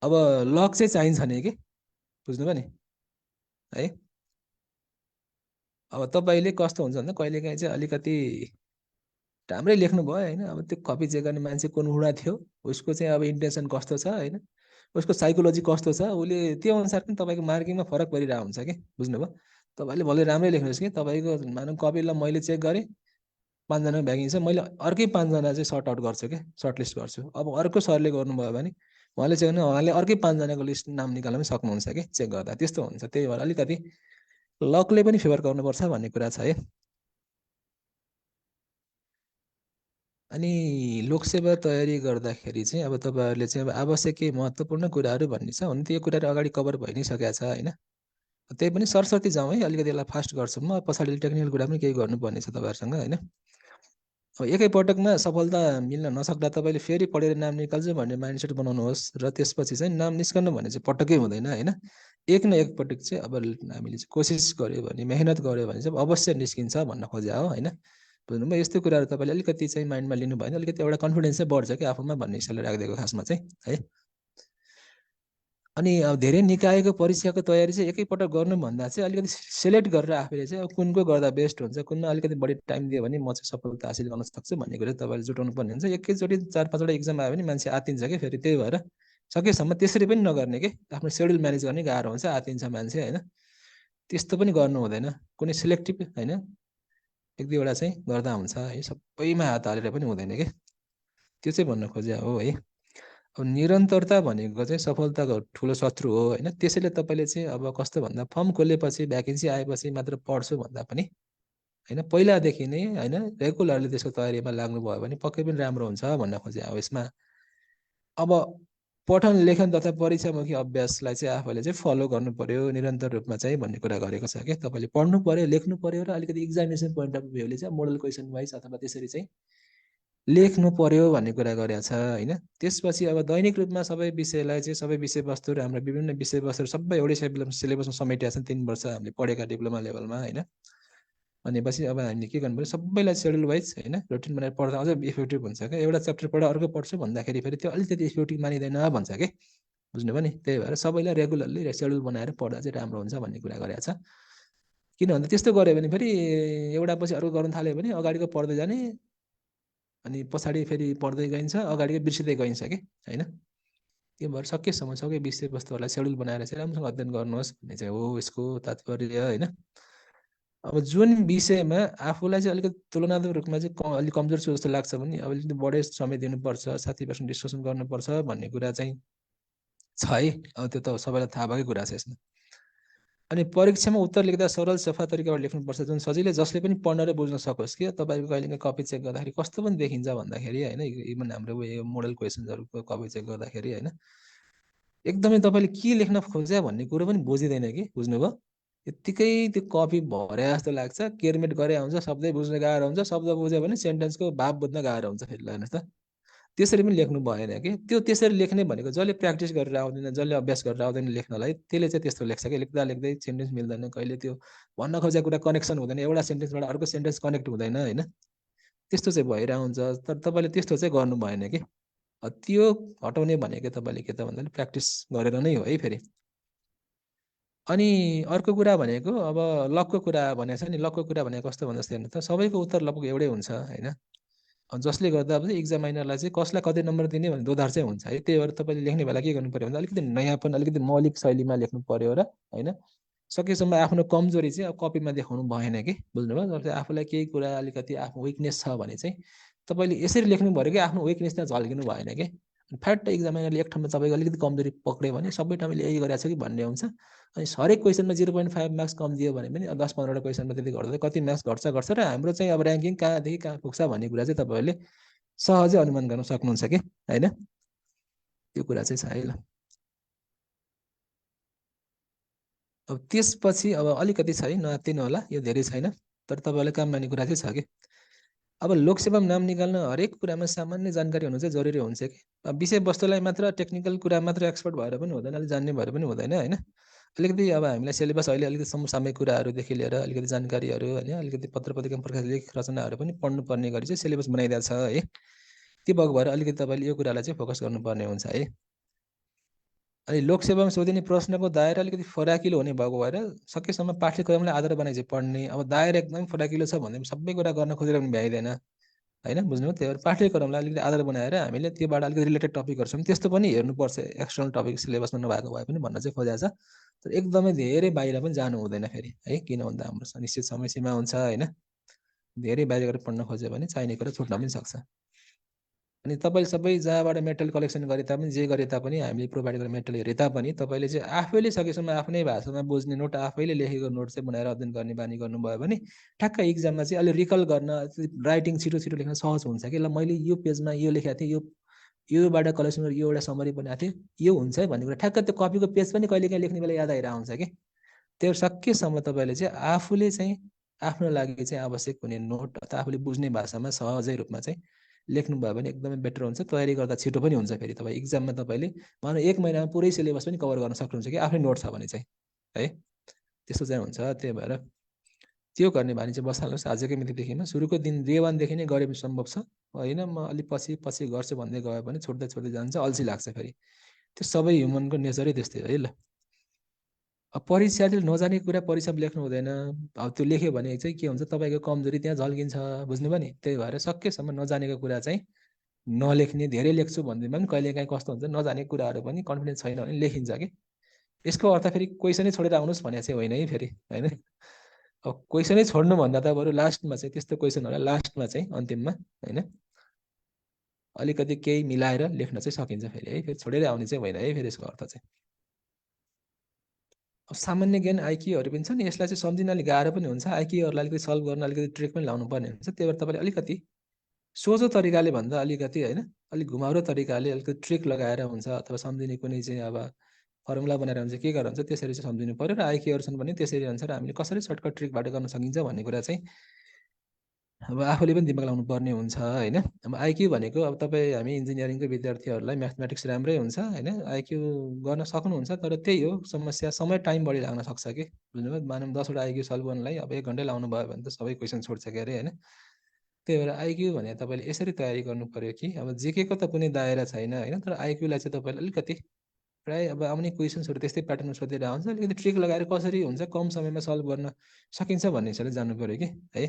अब लक चाहिँ चाहिन्छ नि कि, बुझ्नुभयो नि है। अब तपाईँले कस्तो हुन्छ भन्दा कहिलेकाहीँ चाहिँ अलिकति राम्रै लेख्नुभयो होइन, अब त्यो कपी चेक गर्ने मान्छे कुन हुँडा थियो, उसको चाहिँ अब इन्टेन्सन कस्तो छ होइन, उसको साइकोलोजी कस्तो छ, उसले त्यो अनुसार पनि तपाईँको मार्किङमा फरक परिरहेको हुन्छ कि, बुझ्नुभयो। तपाईँले भले राम्रै लेख्नुहोस् कि तपाईँको मानौँ कपीलाई मैले चेक गरेँ 5 जना भ्याकिङ छ, मैले अर्कै 5 जना चाहिँ सर्ट आउट गर्छु कि सर्टलिस्ट गर्छु। अब अर्को सरले गर्नुभयो भने उहाँले चाहिँ उहाँले अर्कै 5 जनाको लिस्ट नाम निकाल्न पनि सक्नुहुन्छ कि चेक गर्दा, त्यस्तो हुन्छ। त्यही भएर अलिकति लकले पनि फेभर गर्नुपर्छ भन्ने कुरा छ है। अनि लोकसेवा तयारी गर्दाखेरि चाहिँ अब तपाईँहरूले चाहिँ अब आवश्यक केही महत्त्वपूर्ण कुराहरू भन्ने छ, हुन त यो कुराहरू अगाडि कभर भइ नै सकेको छ होइन। त्यही पनि सरसर्ती जाउँ है, अलिकति यसलाई फास्ट गर्छु म, पछाडि टेक्निकल कुरा पनि केही गर्नुपर्ने छ तपाईँहरूसँग होइन। अब एकैपटकमा सफलता मिल्न नसक्दा तपाईँले फेरि पढेर नाम निकाल्छु भन्ने माइन्डसेट बनाउनुहोस् र त्यसपछि चाहिँ नाम निस्कनु भने चाहिँ पटक्कै हुँदैन होइन। एक न एकपटक चाहिँ अब हामीले चाहिँ कोसिस गऱ्यो भने, मेहनत गऱ्यो भने चाहिँ अवश्य निस्किन्छ भन्न खोजे हो होइन, बुझ्नुभयो। यस्तो कुराहरू तपाईँले अलिकति चाहिँ माइन्डमा लिनु भयो भने अलिकति एउटा कन्फिडेन्स चाहिँ बढ्छ कि आफूमा भन्ने हिसाबले राखिदिएको खासमा चाहिँ है। अनि अब धेरै निकायको परीक्षाको तयारी चाहिँ एकैपटक गर्नुभन्दा चाहिँ अलिकति सेलेक्ट गरेर आफूले चाहिँ अब कुनको गर्दा बेस्ट हुन्छ, कुनमा अलिकति बढी टाइम दियो भने म चाहिँ सफलता हासिल गर्न सक्छु भन्ने कुरा तपाईँले जुटाउनु पर्ने हुन्छ। एकैचोटि 4-5वटा इक्जाम आयो भने मान्छे आत्तिन्छ कि फेरि, त्यही भएर सकेसम्म त्यसरी पनि नगर्ने कि, आफ्नो सेड्युल म्यानेज गर्ने गाह्रो हुन्छ, आत्तिन्छ मान्छे होइन, त्यस्तो पनि गर्नु हुँदैन, कुनै सिलेक्टिभ होइन एक दुईवटा चाहिँ गर्दा हुन्छ है, सबैमा हात हालेर पनि हुँदैन कि, त्यो चाहिँ भन्न खोजे हो है। अब निरन्तरता भनेको चाहिँ सफलताको ठुलो शत्रु हो होइन। त्यसैले तपाईँले चाहिँ अब कस्तो भन्दा फर्म खोलेपछि भ्याकेन्सी आएपछि मात्र पढ्छु भन्दा पनि होइन, पहिलादेखि नै होइन रेगुलरली त्यसको तयारीमा लाग्नुभयो भने पक्कै पनि राम्रो हुन्छ भन्न खोजेँ। अब यसमा अब पठन लेखन तथा परीक्षामुखी अभ्यासलाई चाहिँ आफूले चाहिँ फलो गर्नु पर्यो निरन्तर रूपमा चाहिँ भन्ने कुरा गरेको छ कि तपाईँले पढ्नु पर्यो लेख्नु पर्यो र अलिकति इक्जामिनेसन पोइन्ट अफ भ्यूले चाहिँ मोडल क्वेसन वाइज अथवा त्यसरी चाहिँ लेख्नु पर्यो भन्ने कुरा गरेको छ होइन। त्यसपछि अब दैनिक रूपमा सबै विषयलाई चाहिँ सबै विषयवस्तुहरू हाम्रो विभिन्न विषयवस्तुहरू सबै एउटै सिलेबसमा समेटिया छन् 3 वर्ष हामीले पढेका डिप्लोमा लेभलमा होइन। भनेपछि अब हामीले के गर्नु पर्यो सबैलाई सेड्युल वाइज होइन रुटिन बनाएर पढ्दा अझ इफेक्टिभ हुन्छ क्या। एउटा च्याप्टर पढ अर्को पढ्छु भन्दाखेरि फेरि त्यो अलिकति इफेक्टिभ मानिँदैन भन्छ कि, बुझ्नुभयो नि। त्यही भएर सबैलाई रेगुलरली सेड्युल बनाएर पढ्दा चाहिँ राम्रो हुन्छ भन्ने कुरा गरेको छ। किन भन्दा त्यस्तो गऱ्यो भने फेरि एउटा पछि अर्को गर्नु थाल्यो भने अगाडिको पढ्दै जाने अनि पछाडि फेरि पढ्दै गइन्छ अगाडिको बिर्सिँदै गइन्छ कि होइन। त्यो भएर सकेसम्म सबै विषयवस्तुहरूलाई सेड्युल बनाएर चाहिँ राम्रोसँग अध्ययन गर्नुहोस् भन्ने चाहिँ हो यसको तात्पर्य होइन। अब जुन विषयमा आफूलाई चाहिँ अलिकति तुलनात्मक रूपमा चाहिँ अलिक कमजोर छु जस्तो लाग्छ भने अब अलिकति बढी समय दिनुपर्छ, साथीभाइसँग डिस्कसन गर्नुपर्छ भन्ने कुरा चाहिँ छ है। अब त्यो त सबैलाई थाहा भएकै कुरा छ यसमा। अनि परीक्षामा उत्तर लेख्दा सरल सफा तरिकाबाट लेख्नुपर्छ, जुन सजिलै जसले पनि पढ्न र बुझ्न सकोस् कि। तपाईँको कहिलेकाहीँ कपी चेक गर्दाखेरि कस्तो पनि देखिन्छ भन्दाखेरि होइन, इभन हाम्रो उयो मोडल क्वेसन्सहरूको कपी चेक गर्दाखेरि होइन एकदमै तपाईँले के लेख्न खोज्या भन्ने कुरो पनि बुझिँदैन कि, बुझ्नुभयो। यत्तिकै त्यो कपी भरे जस्तो लाग्छ, केयरमेट गरे हुन्छ, शब्दै बुझ्न गाह्रो हुन्छ, शब्द बुझ्यो भने सेन्टेन्सको भाव बुझ्न गाह्रो हुन्छ फेरि। हेर्नुहोस् त त्यसरी पनि लेख्नु भएन कि। त्यो त्यसरी लेख्ने भनेको जसले प्र्याक्टिस गरेर आउँदैन, जसले अभ्यास गरेर आउँदैन लेख्नलाई, त्यसले चाहिँ त्यस्तो लेख्छ कि। लेख्दा लेख्दै सेन्टेन्स मिल्दैन, कहिले त्यो भन्न खोजेको कुरा कनेक्सन हुँदैन, एउटा सेन्टेन्सबाट अर्को सेन्टेन्स कनेक्ट हुँदैन होइन, त्यस्तो चाहिँ भइरहेको हुन्छ। तर तपाईँले त्यस्तो चाहिँ गर्नु भएन कि। त्यो हटाउने भनेको तपाईँले के त भन्दाखेरि प्र्याक्टिस गरेर नै हो है फेरि। अनि अर्को कुरा भनेको अब लगको कुरा भनेको छ नि, लगको कुरा भनेको कस्तो भन्दा हेर्नु त सबैको उत्तर लगभग एउटै हुन्छ होइन। जसले गर्दा अब इक्जामिनरलाई चाहिँ कसलाई कति नम्बर दिने भन्ने दोधार चाहिँ हुन्छ है। त्यही भएर तपाईँले लेख्ने बेला के गर्नु पर्यो भन्दा अलिकति नयाँपन अलिकति मौलिक शैलीमा लेख्नु पर्यो र होइन सकेसम्म आफ्नो कमजोरी चाहिँ अब कपीमा देखाउनु भएन कि, बुझ्नुभयो। जस्तै आफूलाई केही कुरा अलिकति आफ्नो विकनेस छ भने चाहिँ तपाईँले यसरी लेख्नु पर्यो कि आफ्नो विकनेस त्यहाँ झल्किनु भएन कि। फ्याट इक्जामिनरले एक ठाउँमा तपाईँको अलिकति कमजोरी पक्रियो भने सबै ठाउँमा यही गरेको छ कि भन्ने हुन्छ। अनि हरेक क्वेसनमा 0.5 मार्क्स कम दियो भने पनि 10-15वटा क्वेसनमा त्यति गर्दा कति मार्क्स घट्छ र हाम्रो चाहिँ अब ऱ्याङ्किङ कहाँदेखि कहाँ पुग्छ भन्ने कुरा चाहिँ तपाईँहरूले सहजै अनुमान गर्न सक्नुहुन्छ कि होइन। त्यो कुरा चाहिँ छ है ल। अब त्यसपछि अब अलिकति छ है, नआत्तिनु होला, यो धेरै छैन तर तपाईँलाई काम लाग्ने कुरा चाहिँ छ कि। अब लोकसेवामा नाम निकाल्न हरेक कुरामा सामान्य जानकारी हुनु चाहिँ जरुरी हुन्छ कि। अब विषयवस्तुलाई मात्र टेक्निकल कुरा मात्र एक्सपर्ट भएर पनि हुँदैन, अलिक जान्ने भएर पनि हुँदैन होइन। अलिकति अब हामीलाई सिलेबस अहिले अलिकति समसामयिक कुराहरूदेखि लिएर अलिकति जानकारीहरू होइन, अलिकति पत्र पत्रिका प्रकाश लेख रचनाहरू पनि पढ्नुपर्ने गरी चाहिँ सिलेबस बनाइदिएको छ है। त्यो भएको भएर अलिकति तपाईँले यो कुरालाई चाहिँ फोकस गर्नुपर्ने हुन्छ है। अनि लोकसेवामा सोधिने प्रश्नको दायरा अलिकति फराकिलो हुने भएको भएर सकेसम्म पाठ्यक्रमलाई आधार बनाइ चाहिँ पढ्ने। अब दायरा एकदम फराकिलो छ भने सबै कुरा गर्न खोजेर पनि भ्याइँदैन होइन, बुझ्नु। त्यही भएर पाठ्यक्रमलाई अलिकति आधार बनाएर हामीले त्योबाट अलिकति रिलेटेड टपिकहरू छ त्यस्तो पनि हेर्नुपर्छ, एक्सटर्नल टपिक सिलेबसमा नभएको भए पनि भन्न चाहिँ खोजेको छ। तर एकदमै धेरै बाहिर पनि जानु हुँदैन फेरि है, किन भन्दा हाम्रो निश्चित समय सीमा हुन्छ होइन। धेरै बाहिर गएर पढ्न खोज्यो भने चाहिने कुरा छुट्न पनि सक्छ। अनि तपाईँले सबै जहाँबाट मेटेरियल कलेक्सन गरे तापनि जे गरे तापनि हामीले प्रोभाइड गरेर मेटेरियल हेरे तापनि तपाईँले चाहिँ आफैले सकेसम्म आफ्नै भाषामा बुझ्ने नोट आफैले लेखेको नोट चाहिँ बनाएर अध्ययन गर्ने बानी गर्नुभयो भने ठ्याक्क इक्जाममा चाहिँ अलि रिकल गर्न राइटिङ छिटो छिटो लेख्न सहज हुन्छ कि। ल मैले यो पेजमा यो लेखेको थिएँ, योबाट कलेक्सन गरेर यो एउटा समरी बनाएको थिएँ, यो हुन्छ है भन्ने कुरा ठ्याक्क त्यो कपीको पेज पनि कहिलेकाहीँ लेख्ने बेला याद आइरहेको हुन्छ कि। त्यो सकेसम्म तपाईँले चाहिँ आफूले चाहिँ आफ्नो लागि चाहिँ आवश्यक हुने नोट अथवा आफूले बुझ्ने भाषामा सहजै रूपमा चाहिँ लेख्नुभयो भने एकदमै बेटर हुन्छ। तयारी गर्दा छिटो पनि हुन्छ। फेरि तपाईँ इक्जाममा तपाईँले मानव 1 महिनामा पुरै सिलेबस पनि कभर गर्न सक्नुहुन्छ कि आफ्नै नोट छ भने चाहिँ है, त्यस्तो चाहिँ हुन्छ। त्यही भएर त्यो गर्ने बानी चाहिँ बसाल्नुहोस् आजकै मितिदेखिमा। सुरुको दिन डे 1देखि नै गरे पनि सम्भव छ होइन। म अलिक पछि पछि गर्छु भन्दै गयो भने छोड्दै छोड्दै जान्छ, अल्छी लाग्छ फेरि। त्यो सबै ह्युमनको नेचरै त्यस्तै हो है ल। अब परीक्षार्थीले नजाने कुरा परीक्षामा लेख्नु हुँदैन। अब त्यो लेख्यो भने चाहिँ के हुन्छ तपाईँको कमजोरी त्यहाँ झल्किन्छ, बुझ्नुभयो नि। त्यही भएर सकेसम्म नजानेको कुरा चाहिँ नलेख्ने। धेरै लेख्छु भन्दैमा पनि कहिलेकाहीँ कस्तो हुन्छ नजानेको कुराहरू पनि कन्फिडेन्स छैन भने लेखिन्छ कि। यसको अर्थ फेरि क्वेसनै छोडेर आउनुहोस् भने चाहिँ होइन है फेरि होइन। अब क्वेसनै छोड्नु भन्दा त बरु लास्टमा चाहिँ त्यस्तो क्वेसनहरूलाई लास्टमा चाहिँ अन्तिममा होइन अलिकति केही मिलाएर लेख्न चाहिँ सकिन्छ फेरि है, फेरि छोडेर आउने चाहिँ होइन है फेरि यसको अर्थ चाहिँ। अब सामान्य ज्ञान आइक्यूहरू पनि छ नि, यसलाई चाहिँ सम्झिन अलिक गाह्रो पनि हुन्छ, आइक्यूहरूलाई अलिकति सल्भ गर्न अलिकति ट्रिक पनि लाउनु पर्ने हुन्छ। त्यही भएर तपाईँले अलिकति सोझो तरिकाले भन्दा अलिकति होइन अलिक घुमाउरो तरिकाले अलिकति ट्रिक लगाएर हुन्छ, अथवा सम्झिने कुनै चाहिँ अब फर्मुला बनाएर हुन्छ, के गरेर हुन्छ त्यसरी चाहिँ सम्झिनु पऱ्यो। र आइक्यूहरू छन् भने त्यसरी अनुसार हामीले कसरी सर्टकट ट्रिकबाट गर्न सकिन्छ भन्ने कुरा चाहिँ अब आफूले पनि दिमाग लाउनु पर्ने हुन्छ होइन। अब आइक्यू भनेको अब तपाईँ हामी इन्जिनियरिङको विद्यार्थीहरूलाई म्याथमेटिक्स राम्रै हुन्छ होइन, आइक्यू गर्न सक्नुहुन्छ, तर त्यही हो समस्या, समय टाइम बढी लाग्न सक्छ कि बुझ्नुभयो। मानौँ 10वटा आइक्यू सल्भ गर्नलाई अब 1 घन्टै लाउनु भयो भने त सबै क्वेसन छोड्छ के अरे होइन। त्यही भएर आइक्यू भने तपाईँले यसरी तयारी गर्नु पऱ्यो कि अब जिकेको त कुनै दायरा छैन होइन, तर आइक्यूलाई चाहिँ तपाईँले अलिकति प्रायः अब आउने क्वेसन्सहरू त्यस्तै प्याटर्नमा सोधेर आउँछ, अलिकति ट्रिक लगाएर कसरी हुन्छ कम समयमा सल्भ गर्न सकिन्छ भन्ने हिसाबले जानु पऱ्यो कि है,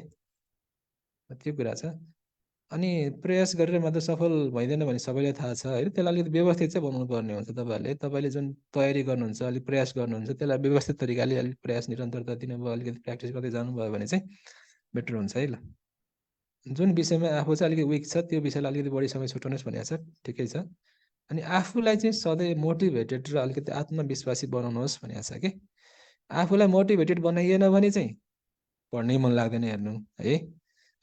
त्यो कुरा छ। अनि प्रयास गरेर मात्र सफल भइँदैन भने सबैलाई थाहा छ होइन, त्यसलाई अलिकति व्यवस्थित चाहिँ बनाउनु पर्ने हुन्छ तपाईँहरूले। तपाईँले जुन तयारी गर्नुहुन्छ अलिक प्रयास गर्नुहुन्छ त्यसलाई व्यवस्थित तरिकाले अलिक प्रयास निरन्तरता दिनुभयो, अलिकति प्र्याक्टिस गर्दै जानुभयो भने चाहिँ बेटर हुन्छ है। ल जुन विषयमा आफू चाहिँ अलिकति विक छ त्यो विषयलाई अलिकति बढी समय छुट्याउनुहोस् भनेको छ, ठिकै छ। अनि आफूलाई चाहिँ सधैँ मोटिभेटेड र अलिकति आत्मविश्वासी बनाउनुहोस् भनेको छ कि आफूलाई मोटिभेटेड बनाइएन भने चाहिँ पढ्नै मन लाग्दैन हेर्नु है।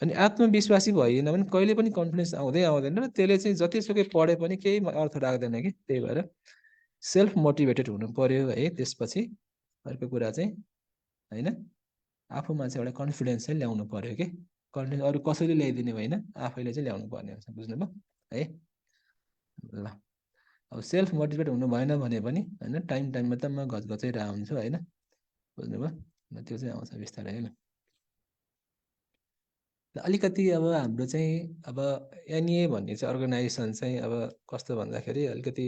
अनि आत्मविश्वासी भइएन भने कहिले पनि कन्फिडेन्स आउँदैन र त्यसले चाहिँ जतिसुकै पढे पनि केही अर्थ राख्दैन कि। त्यही भएर सेल्फ मोटिभेटेड हुनु पर्यो है। त्यसपछि अर्को कुरा चाहिँ होइन आफूमा चाहिँ एउटा कन्फिडेन्स चाहिँ ल्याउनु पर्यो कि, कन्फिडेन्स अरू कसैले ल्याइदिने होइन, आफैले चाहिँ ल्याउनु पर्ने हुन्छ, बुझ्नुभयो है। ल अब सेल्फ मोटिभेट हुनु भएन भने पनि होइन टाइममा त म घचघचाइरहेको हुन्छु होइन, बुझ्नुभयो, त्यो चाहिँ आउँछ बिस्तारै होइन। अलिकति अब हाम्रो चाहिँ अब एनए भन्ने चाहिँ अर्गनाइजेसन चाहिँ अब कस्तो भन्दाखेरि अलिकति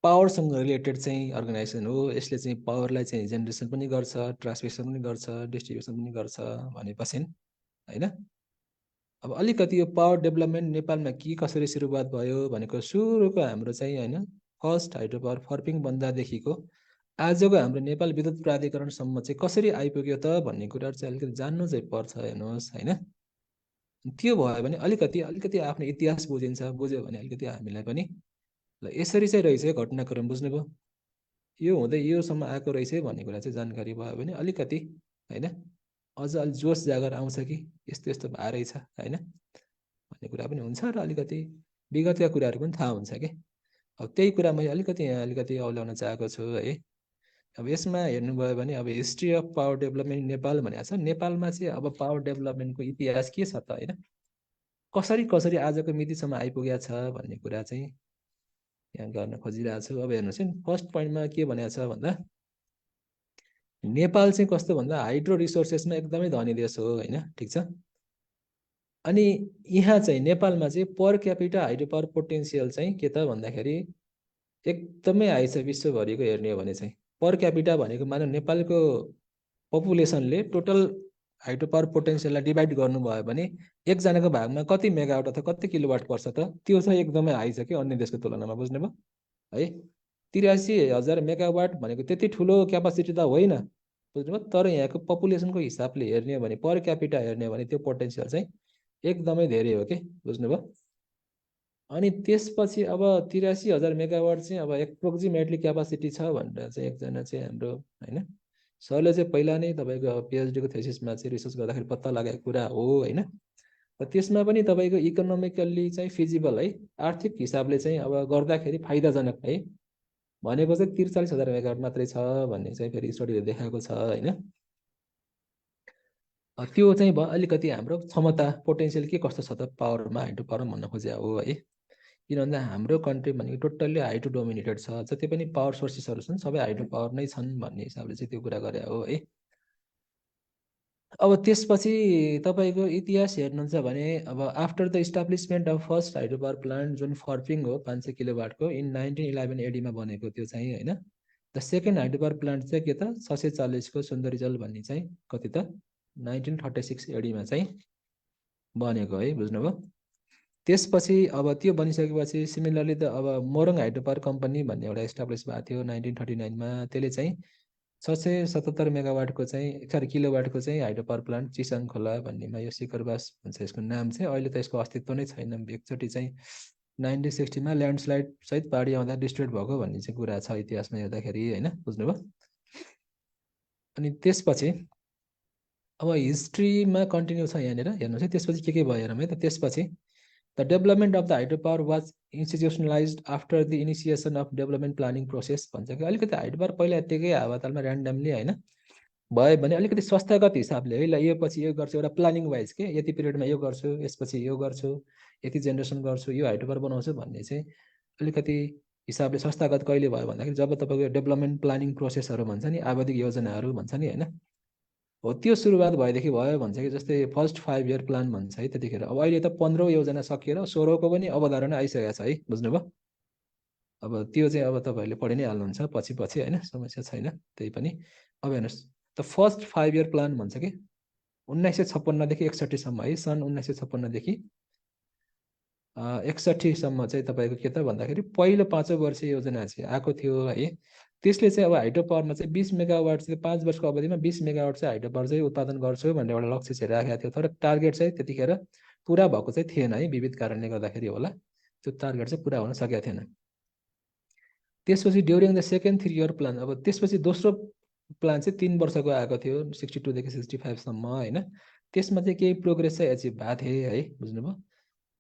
पावरसँग रिलेटेड चाहिँ अर्गनाइजेसन हो। यसले चाहिँ पावरलाई चाहिँ जेनेरेसन पनि गर्छ, ट्रान्समिसन पनि गर्छ, डिस्ट्रिब्युसन पनि गर्छ भनेपछि होइन। अब अलिकति यो पावर डेभलपमेन्ट नेपालमा के कसरी सुरुवात भयो भनेको सुरुको हाम्रो चाहिँ होइन फर्स्ट हाइड्रो पावर फर्पिङ बन्दादेखिको आजको हाम्रो नेपाल विद्युत प्राधिकरणसम्म चाहिँ कसरी आइपुग्यो त भन्ने कुराहरू चाहिँ अलिकति जान्नु चाहिँ पर्छ हेर्नुहोस् होइन। त्यो भयो भने अलिकति आफ्नो इतिहास बुझ्यो भने अलिकति हामीलाई पनि ल यसरी चाहिँ रहेछ घटनाक्रम, बुझ्नुभयो, यो हुँदै योसम्म आएको रहेछ भन्ने कुरा चाहिँ जानकारी भयो भने अलिकति होइन अझ अलि जोस जागर आउँछ कि यस्तो यस्तो भए रहेछ होइन भन्ने कुरा पनि हुन्छ र अलिकति विगतका कुराहरू पनि थाहा हुन्छ कि। अब त्यही कुरा मैले अलिकति औल्याउन चाहेको छु है। अब यसमा हेर्नुभयो भने अब history of power development Nepal भनेको छ, नेपालमा चाहिँ अब पावर डेभलपमेन्टको इतिहास के छ त होइन, कसरी आजको मितिसम्म आइपुगेको छ भन्ने कुरा चाहिँ यहाँ गर्न खोजिरहेको छु। अब हेर्नुहोस् है, फर्स्ट पोइन्टमा के भनेको छ भन्दा नेपाल चाहिँ कस्तो भन्दा हाइड्रो रिसोर्सेसमा एकदमै धनी देश हो होइन, ठिक छ। अनि यहाँ चाहिँ नेपालमा चाहिँ पर क्यापिटा हाइड्रो पावर पोटेन्सियल चाहिँ के त भन्दाखेरि एकदमै हाई छ विश्वभरिको हेर्ने हो भने चाहिँ। पर क्यापिटा भनेको मानव नेपालको पपुलेसनले टोटल हाइड्रो पावर पोटेन्सियललाई डिभाइड गर्नुभयो भने एकजनाको भागमा कति मेगावाट अथवा कति किलोवाट पर्छ त, त्यो चाहिँ एकदमै हाई छ कि अन्य देशको तुलनामा, बुझ्नुभयो है। 83,000 मेगावाट भनेको त्यति ठुलो क्यापासिटी त होइन, बुझ्नुभयो, तर यहाँको पपुलेसनको हिसाबले हेर्ने हो भने पर क्यापिटा हेर्ने हो भने त्यो पोटेन्सियल चाहिँ एकदमै धेरै हो कि, बुझ्नुभयो। अनि त्यसपछि अब 83,000 मेगावाट चाहिँ अब एप्रोक्सिमेटली क्यापासिटी छ भनेर चाहिँ एकजना चाहिँ हाम्रो होइन सरले चाहिँ पहिला नै तपाईँको पिएचडीको थेसिसमा चाहिँ रिसर्च गर्दाखेरि पत्ता लगाएको कुरा हो होइन। र त्यसमा पनि तपाईँको इकोनोमिकल्ली चाहिँ फिजिबल है, आर्थिक हिसाबले चाहिँ अब गर्दाखेरि फाइदाजनक है भनेको चाहिँ 43,000 मेगावाट मात्रै छ भन्ने चाहिँ फेरि स्टडीले देखाएको छ होइन। त्यो चाहिँ भयो अलिकति हाम्रो क्षमता पोटेन्सियल के कस्तो छ त पावरमा, हाइड्रो पावरमा भन्न खोजे हो है। किन भन्दा हाम्रो कन्ट्री भनेको टोटल्ली हाइड्रो डोमिनेटेड छ, जति पनि पावर सोर्सेसहरू छन् सबै हाइड्रो पावर नै छन् भन्ने हिसाबले चाहिँ त्यो कुरा गरे हो है। अब त्यसपछि तपाईँको इतिहास हेर्नुहुन्छ भने अब after the establishment of first hydro power plant जुन फर्पिङ हो 500 किलोवाटको इन 1911 एडीमा बनेको त्यो चाहिँ होइन। The second hydro power plant चाहिँ के त 640 को सुन्दरीजल भन्ने चाहिँ कति त 1936 एडीमा चाहिँ बनेको है, बुझ्नुभयो। त्यसपछि अब त्यो बनिसकेपछि सिमिलरली त अब मोरङ हाइड्रो पावर कम्पनी भन्ने एउटा इस्टाब्लिस भएको थियो 1939 मा, त्यसले चाहिँ 677 मेगावाटको चाहिँ किलोवाटको चाहिँ हाइड्रो पावर प्लान्ट चिसाङ खोला भन्नेमा यो शिखरवास भन्छ यसको नाम चाहिँ। अहिले त यसको अस्तित्व नै छैन। एकचोटि चाहिँ 1960मा ल्यान्डस्लाइड सहित पहाडी आउँदा डिस्ट्रोय भएको भन्ने चाहिँ कुरा छ इतिहासमा हेर्दाखेरि होइन, बुझ्नुभयो। अनि त्यसपछि अब हिस्ट्रीमा कन्टिन्यू छ यहाँनिर हेर्नुहोस् है। त्यसपछि के भयो हेरौँ है त। त्यसपछि the development of the hydro power was institutionalised after the initiation of development planning process भन्छ कि अलिकति हाइड्रो पावर पहिला यत्तिकै हावातालमा ऱ्यान्डमली होइन भयो भने अलिकति संस्थागत हिसाबले है ल यो पछि यो गर्छु एउटा प्लानिङ वाइज के यति पिरियडमा यो गर्छु, यसपछि यो गर्छु, यति जेनेरेसन गर्छु, यो हाइड्रो पावर बनाउँछु भन्ने चाहिँ अलिकति हिसाबले संस्थागत कहिले भयो भन्दाखेरि जब तपाईँको डेभलपमेन्ट प्लानिङ प्रोसेसहरू भन्छ नि, आवधिक योजनाहरू भन्छ नि होइन, हो त्यो सुरुवात भएदेखि भयो भन्छ कि जस्तै फर्स्ट 5 इयर प्लान भन्छ है त्यतिखेर। अब अहिले त 15औं योजना सकिएर 16औंको पनि अवधारणा आइसकेको छ है, बुझ्नुभयो। अब त्यो चाहिँ अब तपाईँहरूले पढि नै हाल्नुहुन्छ पछि होइन, समस्या छैन त्यही पनि। अब हेर्नुहोस् त फर्स्ट 5 इयर प्लान भन्छ कि 1956 देखि 61 सम्म है। सन् 1956 देखि 61 सम्म चाहिँ तपाईँको के त भन्दाखेरि पहिलो 5औं वर्ष योजना चाहिँ आएको थियो है। त्यसले चाहिँ अब हाइड्रो पावरमा चाहिँ 20 मेगावाट चाहिँ 5 वर्षको अवधिमा 20 मेगावाट चाहिँ हाइड्रो पावर चाहिँ उत्पादन गर्छु भनेर एउटा लक्ष्य चाहिँ राखेको थियो। तर टार्गेट चाहिँ त्यतिखेर पुरा भएको चाहिँ थिएन है, विविध कारणले गर्दाखेरि होला त्यो टार्गेट चाहिँ पुरा हुन सकेको थिएन। त्यसपछि during the second 3 year plan, अब त्यसपछि दोस्रो प्लान चाहिँ 3 वर्षको आएको थियो 62 देखि 65 सम्म होइन। त्यसमा चाहिँ केही प्रोग्रेस चाहिँ एचिभ भएको थिए है, बुझ्नुभयो।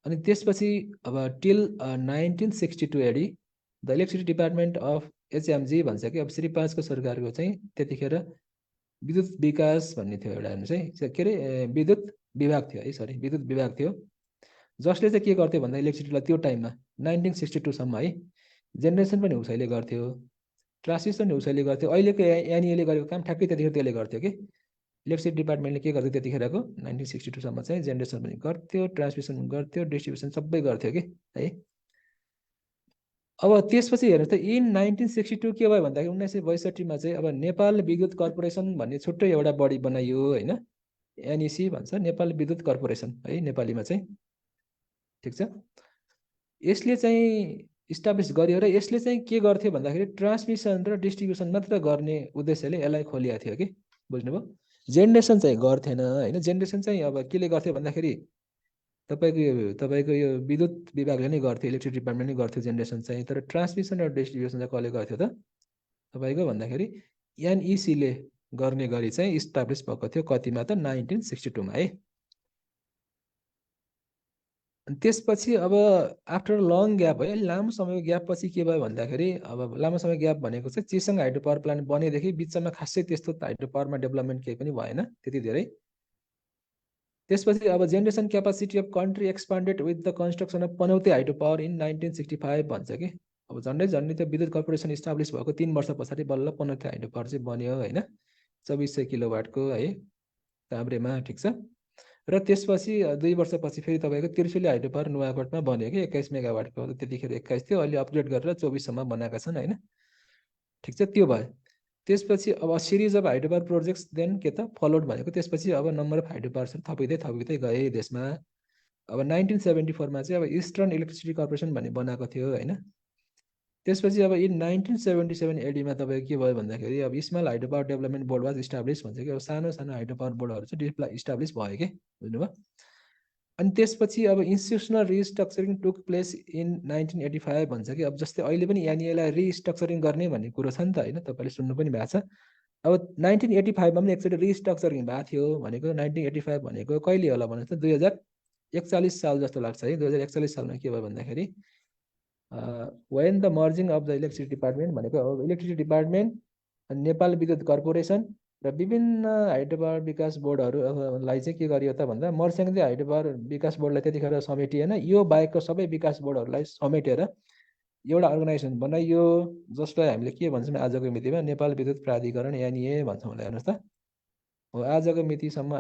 अनि त्यसपछि अब till 1962 AD the electricity department of HMG भन्छ कि अब श्री 5को सरकारको चाहिँ त्यतिखेर विद्युत विकास भन्ने थियो एउटा हेर्नुहोस् है, के अरे विद्युत विभाग थियो है, सरी विद्युत विभाग थियो, जसले चाहिँ के गर्थ्यो भन्दा इलेक्ट्रिसिटीलाई त्यो टाइममा 1962 सम्म है जेनेरेसन पनि उसैले गर्थ्यो, ट्रान्समिसन उसैले गर्थ्यो। अहिलेको एनइएले गरेको काम ठ्याक्कै त्यतिखेर त्यसले गर्थ्यो कि इलेक्ट्रिसिटी डिपार्टमेन्टले के गर्थ्यो त्यतिखेरको 1962 सम्म चाहिँ जेनेरेसन पनि गर्थ्यो, ट्रान्समिसन गर्थ्यो, डिस्ट्रिब्युसन सबै गर्थ्यो कि है। अब त्यसपछि हेर्नुहोस् त इन 1962 के भयो भन्दाखेरि 1962मा चाहिँ अब नेपाल विद्युत कर्पोरेसन भन्ने छुट्टै एउटा बडी बनाइयो होइन, एनइसी भन्छ, नेपाल विद्युत कर्पोरेसन है नेपालीमा चाहिँ, ठिक छ। यसले चाहिँ इस्टाब्लिस गरियो र यसले चाहिँ के गर्थ्यो भन्दाखेरि ट्रान्समिसन र डिस्ट्रिब्युसन मात्र गर्ने उद्देश्यले यसलाई खोलिएको थियो कि, बुझ्नुभयो। जेनेरेसन चाहिँ गर्थेन होइन। जेनेरेसन चाहिँ अब केले गर्थ्यो भन्दाखेरि तपाईँको यो विद्युत विभागले नै गर्थ्यो, इलेक्ट्रिक डिपार्टमेन्ट नै गर्थ्यो जेनेरेसन चाहिँ। तर ट्रान्समिसन र डिस्ट्रिब्युसन चाहिँ कसले गर्थ्यो त तपाईँको भन्दाखेरि एनइसीले गर्ने गरी चाहिँ इस्टाब्लिस भएको थियो। कतिमा त 1962मा है। अनि त्यसपछि अब आफ्टर लङ ग्याप है, लामो समयको ग्याप पछि के भयो भन्दाखेरि अब लामो समय ग्याप भनेको चाहिँ चिसाङ हाइड्रो पावर प्लान्ट बनेदेखि बिचमा खासै त्यस्तो हाइड्रो पावरमा डेभलपमेन्ट केही पनि भएन त्यति धेरै। त्यसपछि अब generation capacity of country expanded with the construction of Panauti hydro power in 1965 भन्छ कि अब झन्डै त्यो विद्युत कर्पोरेसन इस्टाब्लिस भएको 3 वर्ष पछाडि बल्ल पनौते हाइड्रो पावर चाहिँ बन्यो होइन, 2400 किलोवाटको है काभ्रेमा, ठिक छ। र त्यसपछि 2 वर्षपछि फेरि तपाईँको त्रिशुली हाइड्रो पावर नुवाकोटमा बन्यो कि 21 मेगावाटको, त्यतिखेर 21 थियो, अहिले अपग्रेड गरेर 24सम्म बनाएका छन् होइन, ठिक छ। त्यो भयो। त्यसपछि अब series of hydro power projects then के त फलोड भनेको त्यसपछि अब नम्बर अफ हाइड्रो पावर्सहरू थपिँदै गए देशमा। अब 1974मा चाहिँ अब इस्टर्न इलेक्ट्रिसिटी कर्पोरेसन भन्ने बनाएको थियो होइन। त्यसपछि अब इन 1977 एडीमा तपाईँको के भयो भन्दाखेरि अब small hydro power development board was establish भन्छ कि अब सानो सानो हाइड्रो पावर बोर्डहरू चाहिँ इस्टाब्लिस भयो कि, बुझ्नुभयो। अनि त्यसपछि अब institutional restructuring took place in 1985 भन्छ कि अब जस्तै अहिले पनि एनइएलाई रिस्ट्रक्चरिङ गर्ने भन्ने कुरो छ नि त होइन, तपाईँले सुन्नु पनि भएको छ। अब 1985मा पनि एकचोटि रिस्ट्रक्चरिङ भएको थियो भनेको 1985 भनेको कहिले होला भन्नुहोस् त 2041 साल जस्तो लाग्छ है। 2041 सालमा के भयो भन्दाखेरि when the merging of the electricity department भनेको अब इलेक्ट्रिसिटी डिपार्टमेन्ट नेपाल विद्युत कर्पोरेसन र विभिन्न हाइड्रो पावर विकास बोर्डहरूलाई चाहिँ के गरियो त भन्दा मर्स्याङ्दी हाइड्रो पावर विकास बोर्डलाई त्यतिखेर समेटिएन, यो बाहेकको सबै विकास बोर्डहरूलाई समेटेर एउटा अर्गनाइजेसन बनाइयो जसलाई हामीले के भन्छौँ आजको मितिमा नेपाल विद्युत प्राधिकरण एनइए भन्छौँ होला। हेर्नुहोस् त, हो आजको मितिसम्म